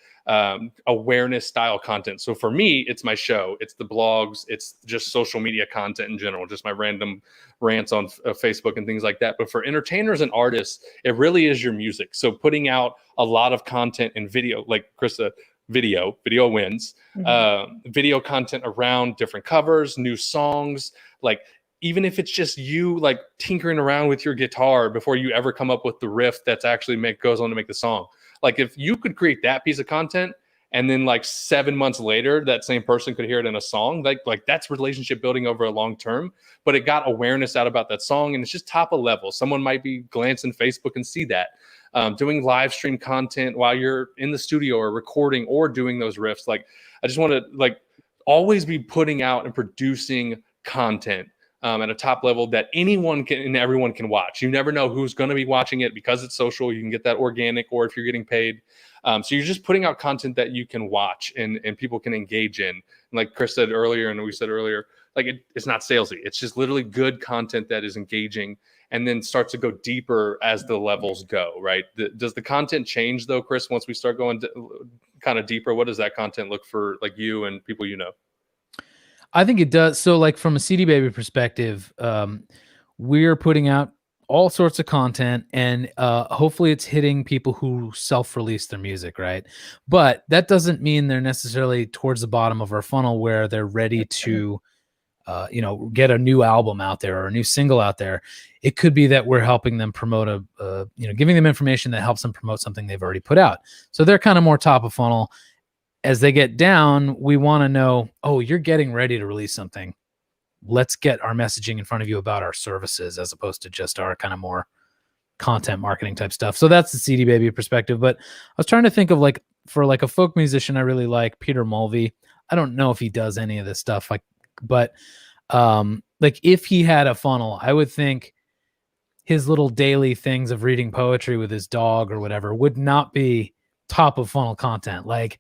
awareness style content. So for me, it's my show, it's the blogs, it's just social media content in general, just my random rants on Facebook and things like that. But for entertainers and artists, it really is your music. So putting out a lot of content and video, like Krista, video wins, video content around different covers, new songs, like even if it's just you like tinkering around with your guitar before you ever come up with the riff that's actually goes on to make the song. Like if you could create that piece of content and then like 7 months later, that same person could hear it in a song, like that's relationship building over a long term, but it got awareness out about that song. And it's just top of level. Someone might be glancing Facebook and see that. Doing live stream content while you're in the studio or recording or doing those riffs. Like, I just want to like always be putting out and producing content at a top level that anyone can and everyone can watch. You never know who's going to be watching it because it's social. You can get that organic, or if you're getting paid. So you're just putting out content that you can watch and people can engage in. And like Chris said earlier, and we said earlier, like it's not salesy. It's just literally good content that is engaging and then starts to go deeper as the levels go, right? Does the content change though, Chris, once we start going kind of deeper? What does that content look for like you and people you know? I think it does. So like from a CD Baby perspective, we're putting out all sorts of content, and hopefully it's hitting people who self-release their music, right? But that doesn't mean they're necessarily towards the bottom of our funnel where they're ready to get a new album out there or a new single out there. It could be that we're helping them promote giving them information that helps them promote something they've already put out. So they're kind of more top of funnel. As they get down, we want to know, oh, you're getting ready to release something. Let's get our messaging in front of you about our services as opposed to just our kind of more content marketing type stuff. So that's the CD Baby perspective. But I was trying to think of like, for like a folk musician, I really like Peter Mulvey. I don't know if he does any of this stuff, but like if he had a funnel, I would think his little daily things of reading poetry with his dog or whatever would not be top of funnel content. Like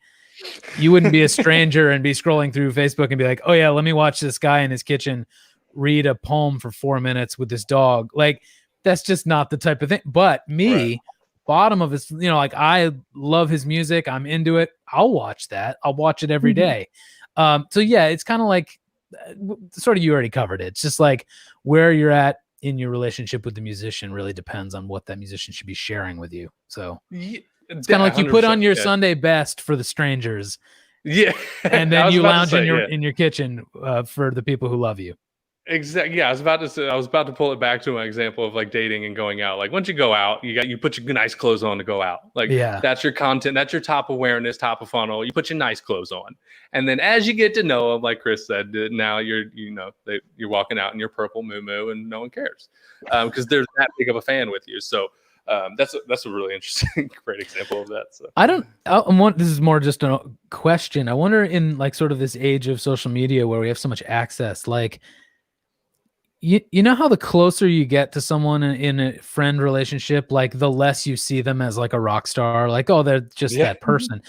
you wouldn't be a stranger and be scrolling through Facebook and be like, oh yeah, let me watch this guy in his kitchen read a poem for 4 minutes with his dog. Like that's just not the type of thing. But me, right. Bottom of his, like I love his music. I'm into it. I'll watch that. I'll watch it every day. So yeah, it's kind of like sort of, you already covered it. It's just like where you're at in your relationship with the musician really depends on what that musician should be sharing with you. So it's kind of like you put on your Sunday best for the strangers. Yeah. And then you lounge in your kitchen for the people who love you. Exactly. Yeah. I was about to pull it back to my example of like dating and going out. Like once you go out, you put your nice clothes on to go out. Like that's your content. That's your top awareness, top of funnel. You put your nice clothes on. And then as you get to know them, like Chris said, now you're walking out in your purple muumuu and no one cares because they're that big of a fan with you. So that's a really interesting, great example of that. So this is more just a question. I wonder in like sort of this age of social media where we have so much access, like, you know how the closer you get to someone in a friend relationship, like the less you see them as like a rock star, like, oh, they're just that person.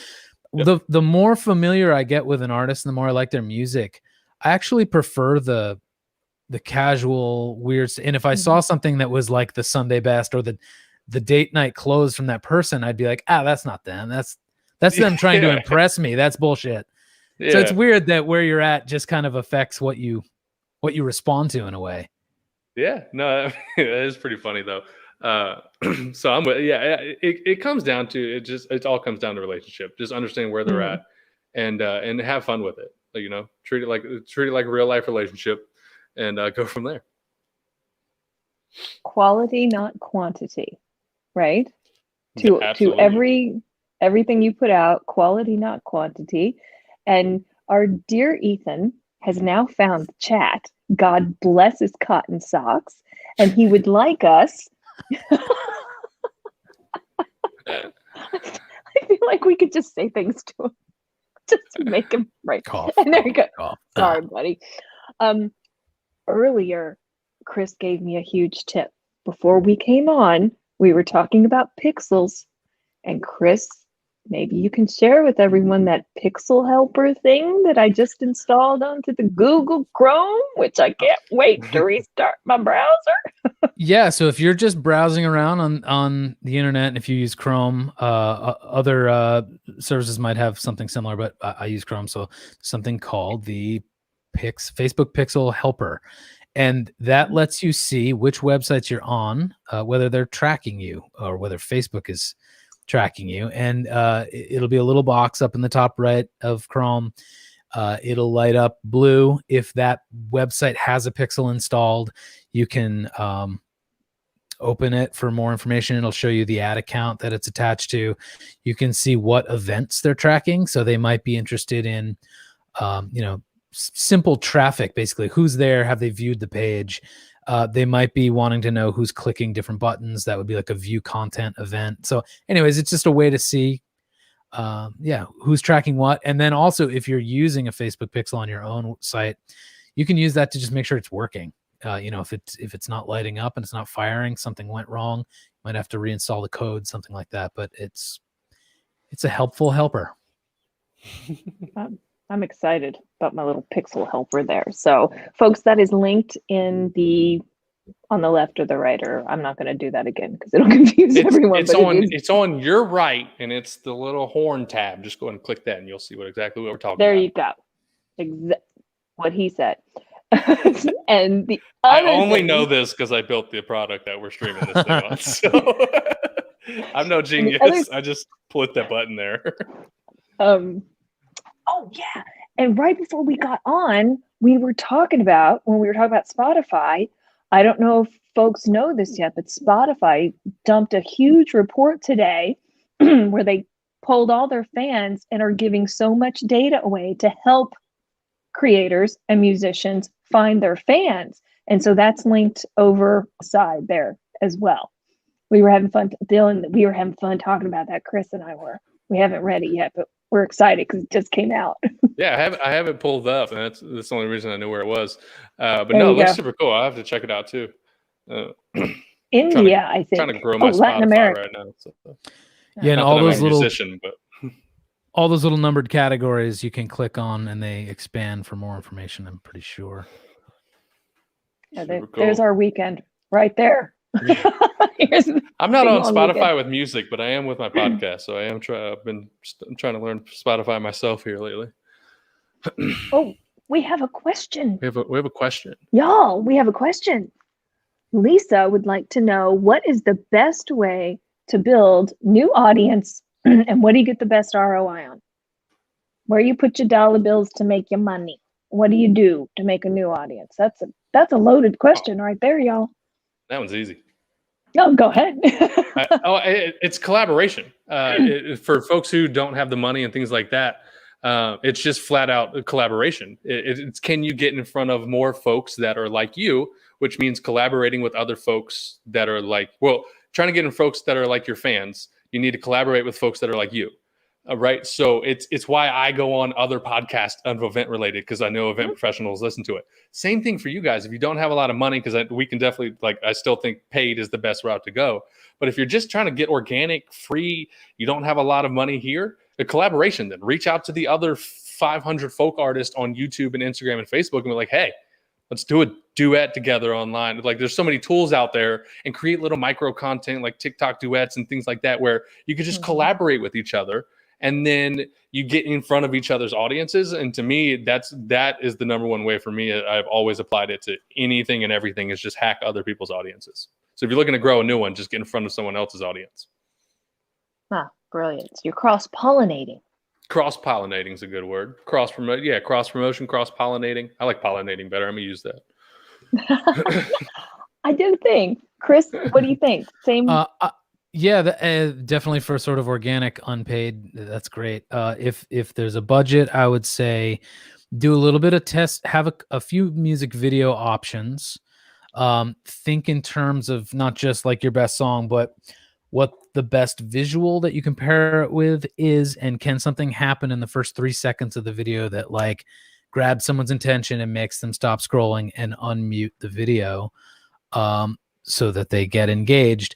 Yep. The more familiar I get with an artist, the more I like their music. I actually prefer the casual weird. And if I saw something that was like the Sunday best or the date night clothes from that person, I'd be like, that's not them. That's them trying to impress me. That's bullshit. Yeah. So it's weird that where you're at just kind of affects what you respond to in a way. Yeah, no, that is pretty funny though. So it comes down to it all comes down to relationship. Just understand where they're at and have fun with it. Like, treat it like a real life relationship and go from there. Quality, not quantity, right? To everything you put out, quality, not quantity. And our dear Ethan has now found the chat. God bless his cotton socks. And he would like us. I feel like we could just say things to him. Just to make him right. Cough, and there you go. Cough. Sorry, buddy. Earlier, Chris gave me a huge tip. Before we came on, we were talking about pixels. And Chris, maybe you can share with everyone that Pixel Helper thing that I just installed onto the Google Chrome, which I can't wait to restart my browser. Yeah, so if you're just browsing around on the internet, and if you use Chrome, other services might have something similar, but I use Chrome, so something called the Facebook Pixel Helper. And that lets you see which websites you're on, whether they're tracking you or whether Facebook is tracking you. And it'll be a little box up in the top right of Chrome. It'll light up blue. If that website has a pixel installed, you can open it for more information. It'll show you the ad account that it's attached to. You can see what events they're tracking. So they might be interested in, simple traffic, basically who's there, have they viewed the page. They might be wanting to know who's clicking different buttons. That would be like a view content event. So anyways, it's just a way to see, who's tracking what. And then also if you're using a Facebook pixel on your own site, you can use that to just make sure it's working. If it's not lighting up and it's not firing, something went wrong. You might have to reinstall the code, something like that. But it's a helpful helper. I'm excited about my little pixel helper there. So, folks, that is linked on the left or the right, or I'm not going to do that again because it'll confuse everyone. It's on your right, and it's the little horn tab. Just go ahead and click that, and you'll see exactly what we're talking about. There you go. What he said. And the I other only thing, know this because I built the product that we're streaming this thing on. So I'm no genius. I just put that button there. Oh yeah. And right before we got on, when we were talking about Spotify, I don't know if folks know this yet, but Spotify dumped a huge report today where they polled all their fans and are giving so much data away to help creators and musicians find their fans. And so that's linked over side there as well. We were having fun, Dylan, we were having fun talking about that. Chris and I were. We haven't read it yet, but we're excited because it just came out. Yeah, I have it pulled up, and that's the only reason I knew where it was. But no, it looks super cool. I have to check it out too. India, I think. Trying to grow my Latin Spotify America right now. So. Yeah, and Not all that I'm those a little musician, but all those little numbered categories you can click on, and they expand for more information. I'm pretty sure. Yeah, Super there's cool. our weekend right there. I'm not on Spotify weekend. with music, but I am with my podcast. So I'm trying to learn Spotify myself here lately. Oh, we have a question. We have a question. Y'all, we have a question. Lisa would like to know, what is the best way to build new audience and what do you get the best ROI on? Where you put your dollar bills to make your money? What do you do to make a new audience? That's a loaded question right there, y'all. That one's easy. No, go ahead. It's collaboration. For folks who don't have the money and things like that, it's just flat out collaboration. It's can you get in front of more folks that are like you, which means collaborating with other folks that are trying to get in folks that are like your fans. You need to collaborate with folks that are like you. Right. So it's why I go on other podcasts of event related, because I know event professionals listen to it. Same thing for you guys. If you don't have a lot of money, because we can definitely, I still think paid is the best route to go. But if you're just trying to get organic, free, you don't have a lot of money here, the collaboration, then reach out to the other 500 folk artists on YouTube and Instagram and Facebook and be like, hey, let's do a duet together online. Like there's so many tools out there, and create little micro content like TikTok duets and things like that, where you could just collaborate with each other. And then you get in front of each other's audiences. And to me, that is the number one way for me. I've always applied it to anything and everything, is just hack other people's audiences. So if you're looking to grow a new one, just get in front of someone else's audience. Ah, brilliant. So you're cross-pollinating. Cross-pollinating is a good word. Cross-promotion, cross-pollinating. I like pollinating better. I'm going to use that. I did a thing. Chris, what do you think? Same. Yeah, definitely for sort of organic, unpaid. That's great. If there's a budget, I would say do a little bit of test, have a few music video options. Think in terms of not just like your best song, but what the best visual that you can pair it with is, and can something happen in the first 3 seconds of the video that like grabs someone's attention and makes them stop scrolling and unmute the video, so that they get engaged.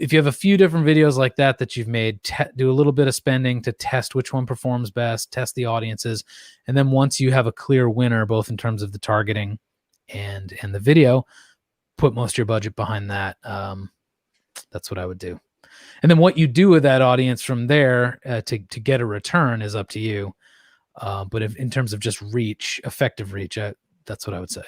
If you have a few different videos like that you've made, do a little bit of spending to test which one performs best, test the audiences. And then once you have a clear winner, both in terms of the targeting and the video, put most of your budget behind that. That's what I would do. And then what you do with that audience from there to get a return is up to you. But in terms of just reach, effective reach, that's what I would say.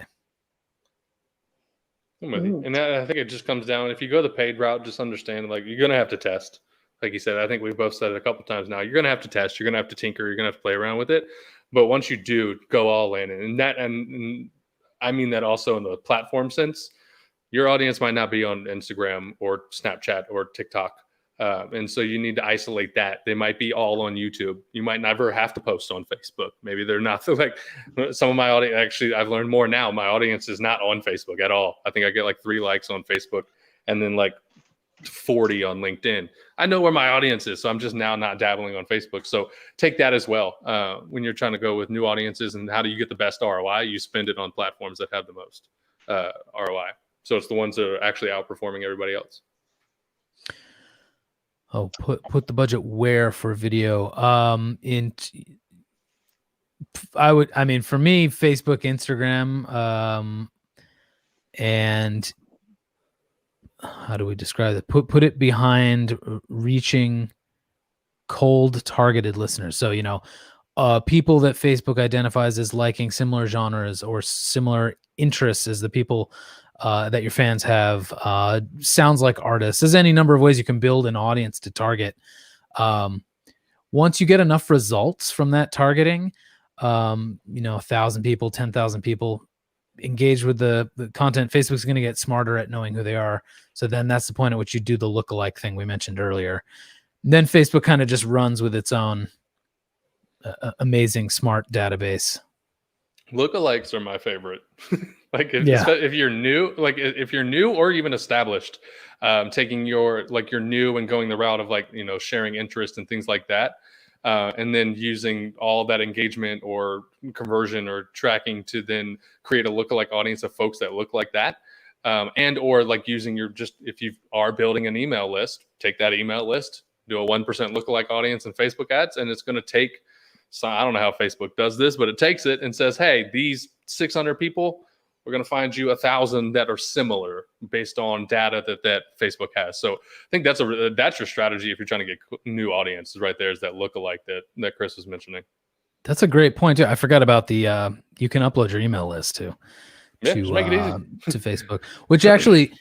I'm with you. And I think it just comes down, if you go the paid route, just understand, like, you're going to have to test. Like you said, I think we've both said it a couple times now. You're going to have to test. You're going to have to tinker. You're going to have to play around with it. But once you do, go all in, and I mean that also in the platform sense. Your audience might not be on Instagram or Snapchat or TikTok. And so you need to isolate that. They might be all on YouTube. You might never have to post on Facebook. Maybe they're not like some of my audience. Actually, I've learned more now. My audience is not on Facebook at all. I think I get like 3 likes on Facebook and then like 40 on LinkedIn. I know where my audience is. So I'm just now not dabbling on Facebook. So take that as well. When you're trying to go with new audiences and how do you get the best ROI, you spend it on platforms that have the most ROI. So it's the ones that are actually outperforming everybody else. Oh, put the budget where for video? I mean, for me, Facebook, Instagram, and how do we describe it? Put it behind reaching cold targeted listeners. So, people that Facebook identifies as liking similar genres or similar interests as the people that your fans have, sounds like artists. There's any number of ways you can build an audience to target. Once you get enough results from that targeting, 1,000 people, 10,000 people engage with the content, Facebook's going to get smarter at knowing who they are. So then that's the point at which you do the lookalike thing we mentioned earlier. Then Facebook kind of just runs with its own amazing smart database. Lookalikes are my favorite. If you're new, if you're new or even established, taking your new and going the route of sharing interest and things like that, and then using all that engagement or conversion or tracking to then create a lookalike audience of folks that look like that, and or using if you are building an email list, take that email list, do a 1% lookalike audience in Facebook ads, and it's going to take. So I don't know how Facebook does this, but it takes it and says, hey, these 600 people, we're going to find you 1,000 that are similar based on data that Facebook has. So I think that's your strategy if you're trying to get new audiences right there, is that lookalike that Chris was mentioning. That's a great point too. I forgot about the, you can upload your email list too. Yeah, just make it easy. To Facebook, which actually,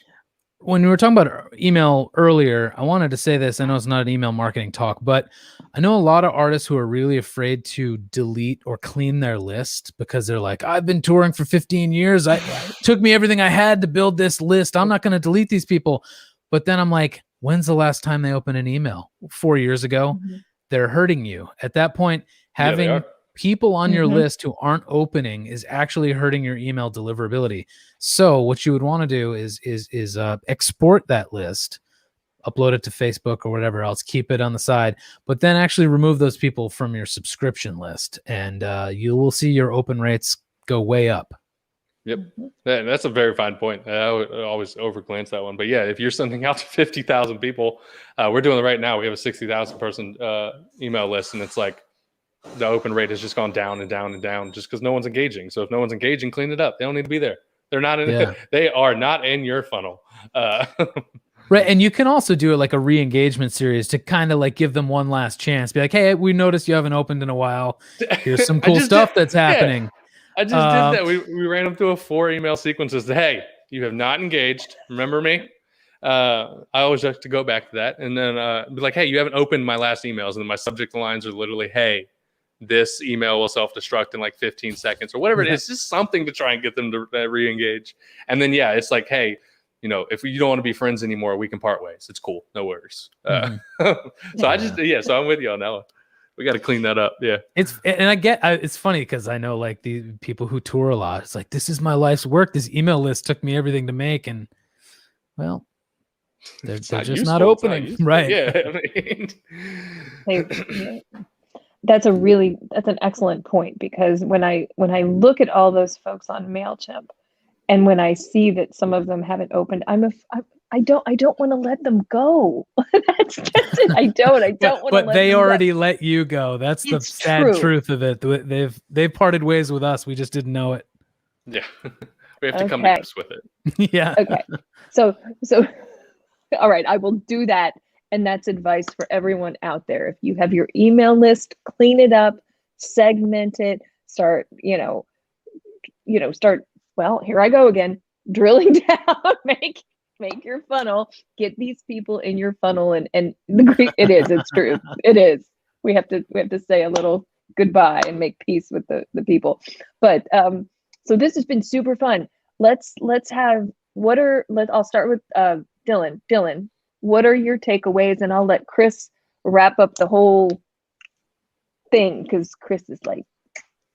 when we were talking about email earlier, I wanted to say this. I know it's not an email marketing talk, but I know a lot of artists who are really afraid to delete or clean their list because they're like, I've been touring for 15 years. It took me everything I had to build this list. I'm not going to delete these people. But then I'm like, when's the last time they opened an email? 4 years ago. Mm-hmm. They're hurting you. At that point, having people on your list who aren't opening is actually hurting your email deliverability. So what you would want to do is export that list, upload it to Facebook or whatever else, keep it on the side, but then actually remove those people from your subscription list, and you will see your open rates go way up. Yep. That's a very fine point. I always overglance that one. But yeah, if you're sending out to 50,000 people, we're doing it right now. We have a 60,000 person email list, and it's like the open rate has just gone down and down and down just because no one's engaging. So if no one's engaging, clean it up. They don't need to be there. They're not in. They are not in your funnel. Right, and you can also do it like a re-engagement series to kind of like give them one last chance. Be like, hey, we noticed you haven't opened in a while. Here's some cool stuff that's happening. Yeah. I just did that. We ran them through a 4 email sequences. Hey, you have not engaged. Remember me? I always like to go back to that, and then be like, hey, you haven't opened my last emails, and then my subject lines are literally, hey, this email will self-destruct in like 15 seconds or whatever it is. Just something to try and get them to re-engage. And then it's like, hey, if you don't want to be friends anymore, we can part ways. It's cool. No worries. So so I'm with you on that one. We got to clean that up. Yeah. It's funny because I know like the people who tour a lot, it's like, this is my life's work. This email list took me everything to make. And well, they're just not opening. Right. Yeah. That's an excellent point, because when I look at all those folks on MailChimp, and when I see that some of them haven't opened, I don't want to let them go. That's just it. I don't want to. But they already let you go. That's the sad truth of it. They've parted ways with us. We just didn't know it. Yeah, we have to come to grips with it. Yeah. Okay. So, all right. I will do that. And that's advice for everyone out there. If you have your email list, clean it up, segment it, start, well, here I go again, drilling down, make your funnel, get these people in your funnel. And it's true. It is. We have to say a little goodbye and make peace with the people. But so this has been super fun. Let's have I'll start with Dylan. Dylan, what are your takeaways? And I'll let Chris wrap up the whole thing, because Chris is like,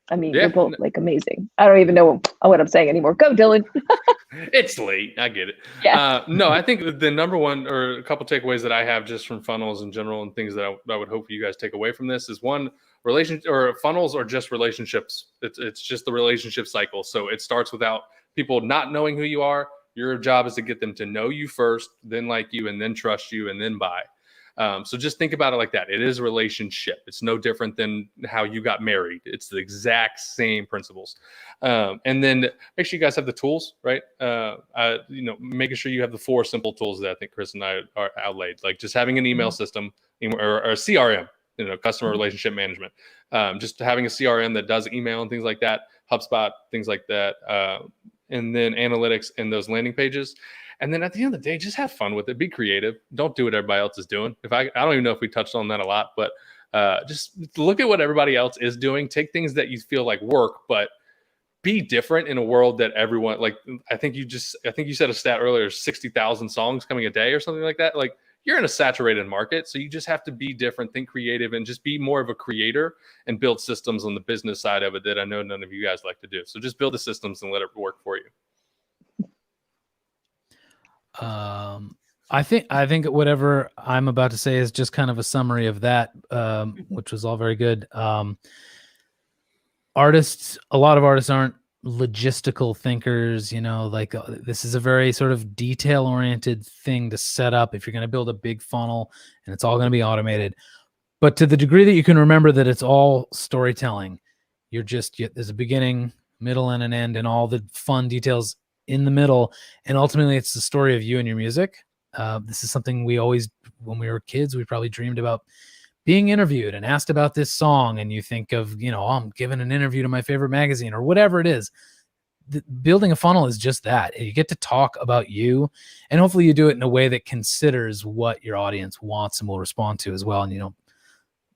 I mean, you're both like amazing. I don't even know what I'm saying anymore. Go, Dylan. It's late. I get it. Yeah. No, I think the number one, or a couple takeaways that I have just from funnels in general and things that I would hope you guys take away from this is, one, funnels are just relationships. It's just the relationship cycle. So it starts without people not knowing who you are. Your job is to get them to know you first, then like you, and then trust you, and then buy. So just think about it like that. It is a relationship. It's no different than how you got married. It's the exact same principles. And then make sure you guys have the tools, right? Making sure you have the 4 simple tools that I think Chris and I are outlaid, like just having an email system or a CRM, customer relationship management. Just having a CRM that does email and things like that, HubSpot, things like that. And then analytics in those landing pages. And then at the end of the day, just have fun with it. Be creative. Don't do what everybody else is doing. I don't even know if we touched on that a lot, but just look at what everybody else is doing. Take things that you feel like work, but be different in a world that everyone, like, I think you said a stat earlier, 60,000 songs coming a day or something like that. Like, you're in a saturated market. So you just have to be different, think creative, and just be more of a creator and build systems on the business side of it that I know none of you guys like to do. So just build the systems and let it work for you. I think whatever I'm about to say is just kind of a summary of that, which was all very good. A lot of artists aren't logistical thinkers, this is a very sort of detail oriented thing to set up if you're going to build a big funnel, and it's all going to be automated. But to the degree that you can remember that it's all storytelling, there's a beginning, middle, and an end, and all the fun details in the middle, and ultimately it's the story of you and your music. This is something we always, when we were kids, we probably dreamed about being interviewed and asked about this song, and you think of, I'm giving an interview to my favorite magazine or whatever it is. Building a funnel is just that. You get to talk about you, and hopefully you do it in a way that considers what your audience wants and will respond to as well, and you don't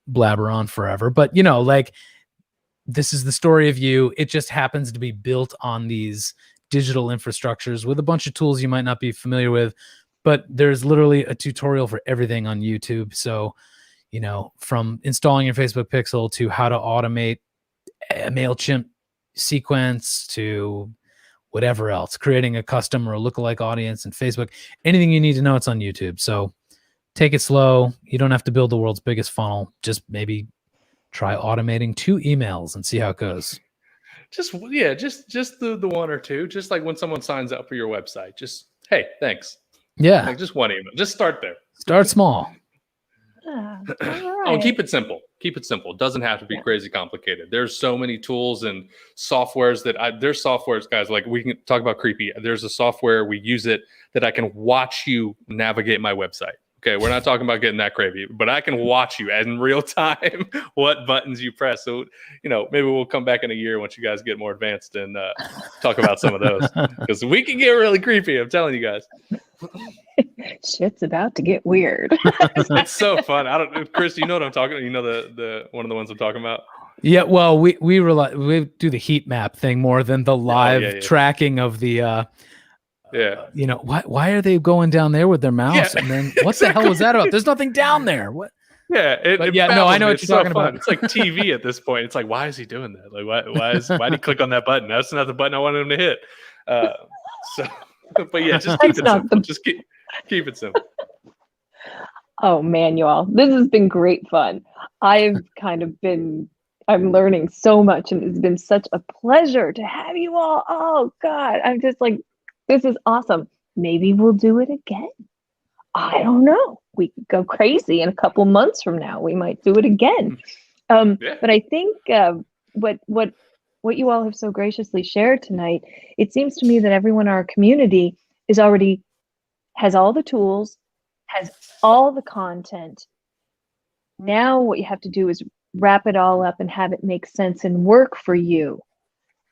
blabber on forever. But this is the story of you. It just happens to be built on these digital infrastructures with a bunch of tools you might not be familiar with, but there's literally a tutorial for everything on YouTube. So, from installing your Facebook Pixel to how to automate a MailChimp sequence to whatever else, creating a custom or a lookalike audience in Facebook, anything you need to know, it's on YouTube. So take it slow. You don't have to build the world's biggest funnel. Just maybe try automating 2 emails and see how it goes. Just the 1 or 2, just like when someone signs up for your website, just, hey, thanks. Yeah. Like just 1 email, just start there. Start small. All right. Oh, keep it simple. Keep it simple. It doesn't have to be crazy complicated. There's so many tools and softwares there's softwares, guys, like we can talk about Creepy. There's a software, we use it, that I can watch you navigate my website. Okay, we're not talking about getting that crazy, but I can watch you in real time what buttons you press. So, maybe we'll come back in a year once you guys get more advanced and talk about some of those, because we can get really creepy. I'm telling you guys. Shit's about to get weird. It's so fun. Chris, you know what I'm talking about? You know the one of the ones I'm talking about? Yeah, well, we do the heat map thing more than the live tracking of the why are they going down there with their mouse? And then what the hell was that about? There's nothing down there. What? Yeah, I know what you're talking about. It's like TV at this point. It's like, why is he doing that? Like, why did he click on that button? That's not the button I wanted him to hit. But yeah, just keep it simple. Just keep it simple. Oh man, you all, this has been great fun. I'm learning so much, and it's been such a pleasure to have you all. Oh God, I'm just like, this is awesome. Maybe we'll do it again. I don't know. We could go crazy in a couple months from now. We might do it again. But I think what you all have so graciously shared tonight, it seems to me that everyone in our community has all the tools, has all the content. Now what you have to do is wrap it all up and have it make sense and work for you.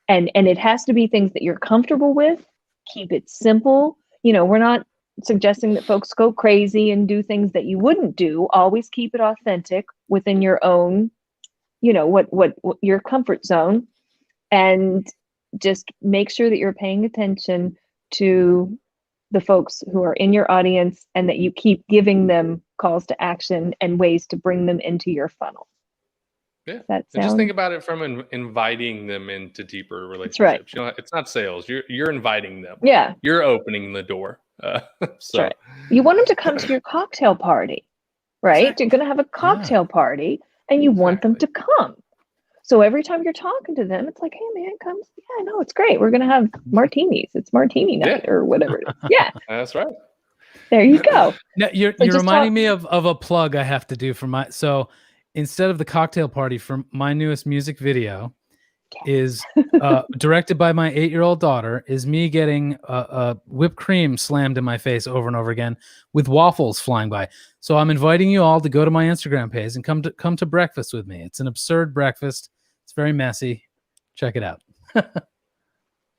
And it has to be things that you're comfortable with. Keep it simple. We're not suggesting that folks go crazy and do things that you wouldn't do. Always keep it authentic within your own what your comfort zone, and just make sure that you're paying attention to the folks who are in your audience, and that you keep giving them calls to action and ways to bring them into your funnel. Yeah. That And just sound think about it from inviting them into deeper relationships. right. It's not sales. You're inviting them. Yeah, You're opening the door. So right. You want them to come to your cocktail party, right? Exactly. You're going to have a cocktail party, and you want them to come. So every time you're talking to them, it's like, hey man, come. Yeah, no, it's great. We're going to have martinis. It's martini night or whatever it is. Yeah, that's right. there you go. No, you're So just reminding me of a plug I have to do for my. So instead of the cocktail party, for my newest music video is directed by my 8-year-old daughter, is me getting whipped cream slammed in my face over and over again with waffles flying by. So I'm inviting you all to go to my Instagram page and come to breakfast with me. It's an absurd breakfast. It's very messy. Check it out.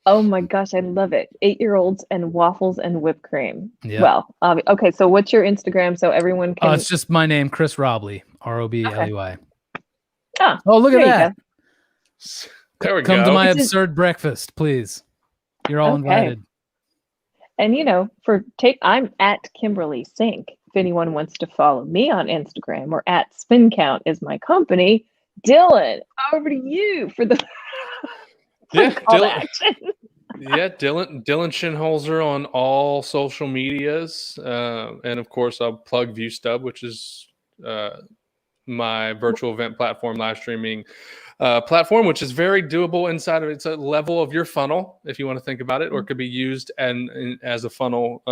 Oh my gosh, I love it. 8-year-olds and waffles and whipped cream. Yeah. Well, okay. So what's your Instagram so everyone can? It's just my name, Chris Robley, Robley. Ah, Oh, look at there you that. There we Come go. to my It's just- absurd breakfast, please. You're all Okay. invited. And I'm at Kimberly Sink. If anyone wants to follow me on Instagram, or at Spin Count is my company. Dylan, over to you for the Yeah, call to Dylan. action. Yeah, Dylan Schinholzer on all social medias, and of course I'll plug ViewStub, which is my virtual event platform, live streaming platform, which is very doable inside of it's a level of your funnel, if you want to think about it, or it could be used as a funnel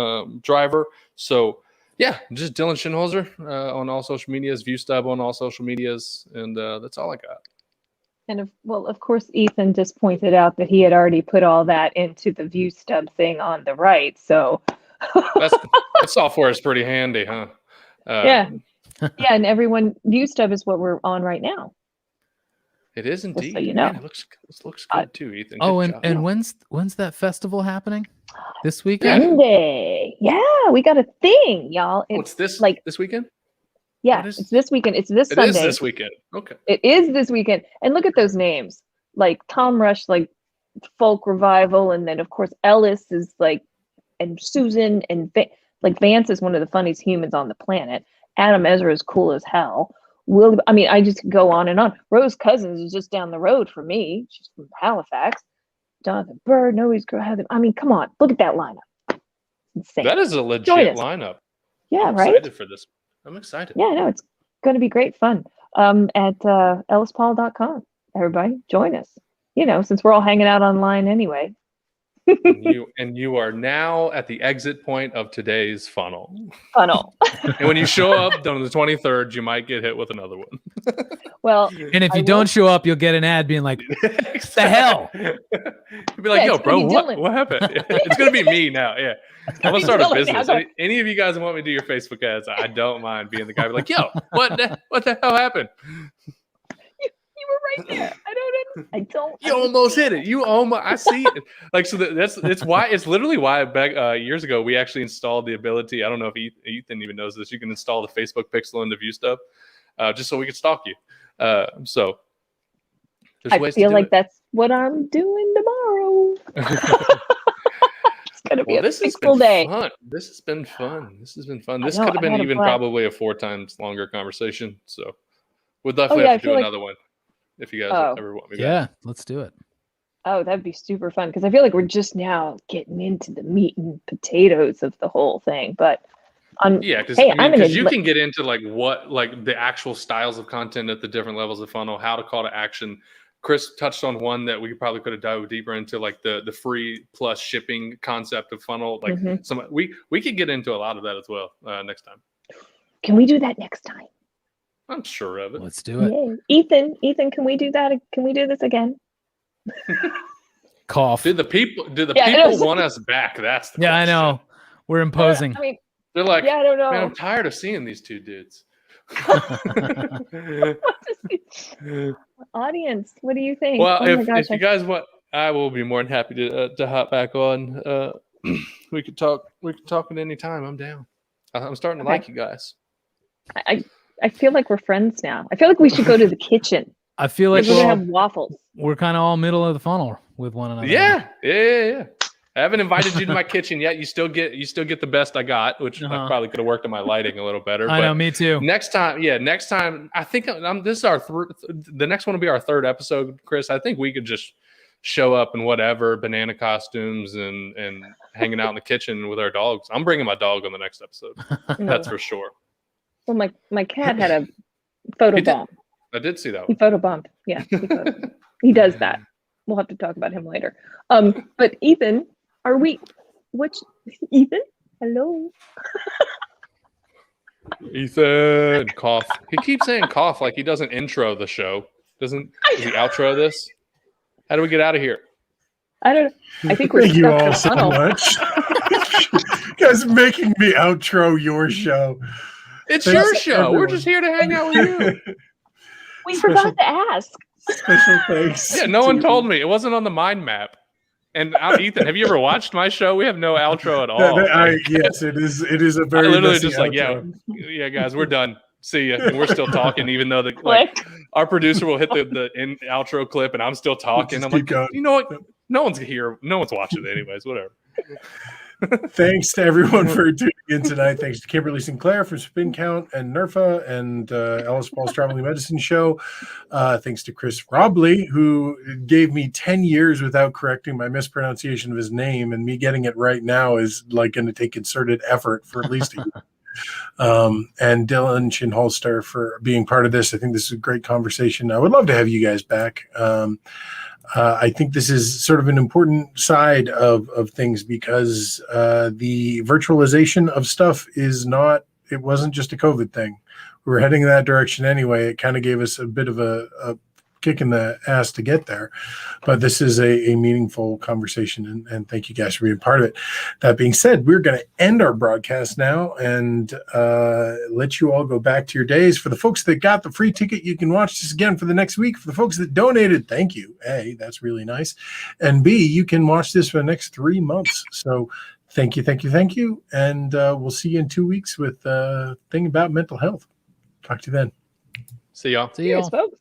driver. So yeah, just Dylan Schinholzer on all social medias, ViewStub on all social medias, and that's all I got. And of course, Ethan just pointed out that he had already put all that into the ViewStub thing on the right. So That software is pretty handy, huh? yeah, and everyone, ViewStub is what we're on right now. It is indeed. so you know. Man, it looks good too, Ethan. Oh, Good job. and when's that festival happening? This weekend? Sunday. Yeah, we got a thing, y'all. What's this like this weekend? yeah, what is- it's this weekend. It's this It Sunday. is this weekend. Okay. It is this weekend. And look at those names. Like Tom Rush, like folk revival, and then of course Ellis is like, and Susan, and like Vance is one of the funniest humans on the planet. Adam Ezra is cool as hell. I just go on and on. Rose Cousins is just down the road for me. She's from Halifax. Jonathan Bird, Nobody's Girl Heather. I mean, come on, look at that lineup. Insane. That is a Join legit us. lineup. Yeah, I'm right. excited for this. I'm excited. Yeah, no, it's going to be great fun. At ellispaul.com. Everybody, join us. Since we're all hanging out online anyway. and you are now at the exit point of today's funnel. Funnel. And when you show up on the 23rd, you might get hit with another one. Well, And if I you will- don't show up, you'll get an ad being like, What the hell? You'll be like, Yeah, yo, it's gonna bro, be what Dylan. happened? It's gonna be me now. Yeah. I'm gonna start a Dylan now, business. go. Any of you guys want me to do your Facebook ads? I don't mind being the guy. Be like, yo, what the hell happened? you were right there. I don't. You almost hit it. You almost. I see it. Like so. It's why. It's literally why back years ago we actually installed the ability. I don't know if Ethan even knows this. You can install the Facebook pixel into ViewStub, just so we can stalk you. So. there's I ways to feel do like it. that's what I'm doing tomorrow. It's gonna be Well, a this has peaceful been day. fun. This has been fun. This has been fun. I This know, could have I been had a even blast. probably a 4 times longer conversation. So we'll definitely yeah, I have to do feel like- another one if you guys Oh. ever want me back. yeah, let's do it. Oh, that'd be super fun because I feel like we're just now getting into the meat and potatoes of the whole thing. But Yeah, because Hey, I'm gonna you let- can get into like the actual styles of content at the different levels of funnel, how to call to action. Chris touched on one that we probably could have dove deeper into, like the free plus shipping concept of funnel. Like Mhm. we could get into a lot of that as well next time. Can we do that next time? I'm sure of it. Let's do it. Yay. Ethan, can we do that? Can we do this again? Cough. Do the people Yeah, I know. want us back? That's the Yeah, I question. know. We're imposing. I mean, They're like, yeah, I don't know. man, I'm tired of seeing these two dudes. Audience, what do you think? Well, Oh my if gosh, you guys want, I will be more than happy to hop back on. We could talk at any time. I'm down. I'm starting to Okay. like you guys. I feel like we're friends now. I feel like we should go to the kitchen. I feel like We're we're, gonna all, have waffles. we're kind of all middle of the funnel with one another. Yeah. I haven't invited you to my kitchen yet. You still get the best I got, which I probably could have worked on my lighting a little better. I know, me too. Next time, I think this is the next one will be our third episode, Chris. I think we could just show up in whatever banana costumes and hanging out in the kitchen with our dogs. I'm bringing my dog on the next episode. That's for sure. Well, my cat had a photo bomb. I did see that He one. photobombed. Yeah, he does that. We'll have to talk about him later. But Ethan, Ethan? Hello. Ethan, cough. He keeps saying cough like he doesn't intro the show. Does he outro this? How do we get out of here? I don't know. I think we're Thank you stuck in all a so funnel. much. You guys making me outro your show. It's Thanks your to show. everyone. We're just here to hang out with you. We Special- forgot to ask. Special thanks. Yeah, no one to- told me. It wasn't on the mind map. And Ethan, have you ever watched my show? We have no outro at all. Yes, it is. It is a I very literally messy just like, outro. yeah, guys, we're done. See ya. And we're still talking, even though our producer will hit the outro clip, and I'm still talking. Just I'm keep like, going. you know what? No one's here. No one's watching it anyways. Whatever. Thanks to everyone for tuning in tonight. Thanks to Kimberly Sinclair from Spin Count and NERFA and Alice Paul's Traveling Medicine Show. Thanks to Chris Robley, who gave me 10 years without correcting my mispronunciation of his name, and me getting it right now is like going to take concerted effort for at least a year. And Dylan Chinholster for being part of this. I think this is a great conversation. I would love to have you guys back. I think this is sort of an important side of things because the virtualization of stuff it wasn't just a COVID thing. We were heading in that direction anyway. It kind of gave us a bit of a kick in the ass to get there. But this is a meaningful conversation, and thank you guys for being part of it. That being said, we're going to end our broadcast now and let you all go back to your days. For the folks that got the free ticket, you can watch this again for the next week. For the folks that donated, thank you. A, that's really nice. And B, you can watch this for the next 3 months. So thank you. And we'll see you in 2 weeks with a thing about mental health. Talk to you then. See y'all. See y'all. Cheers, folks.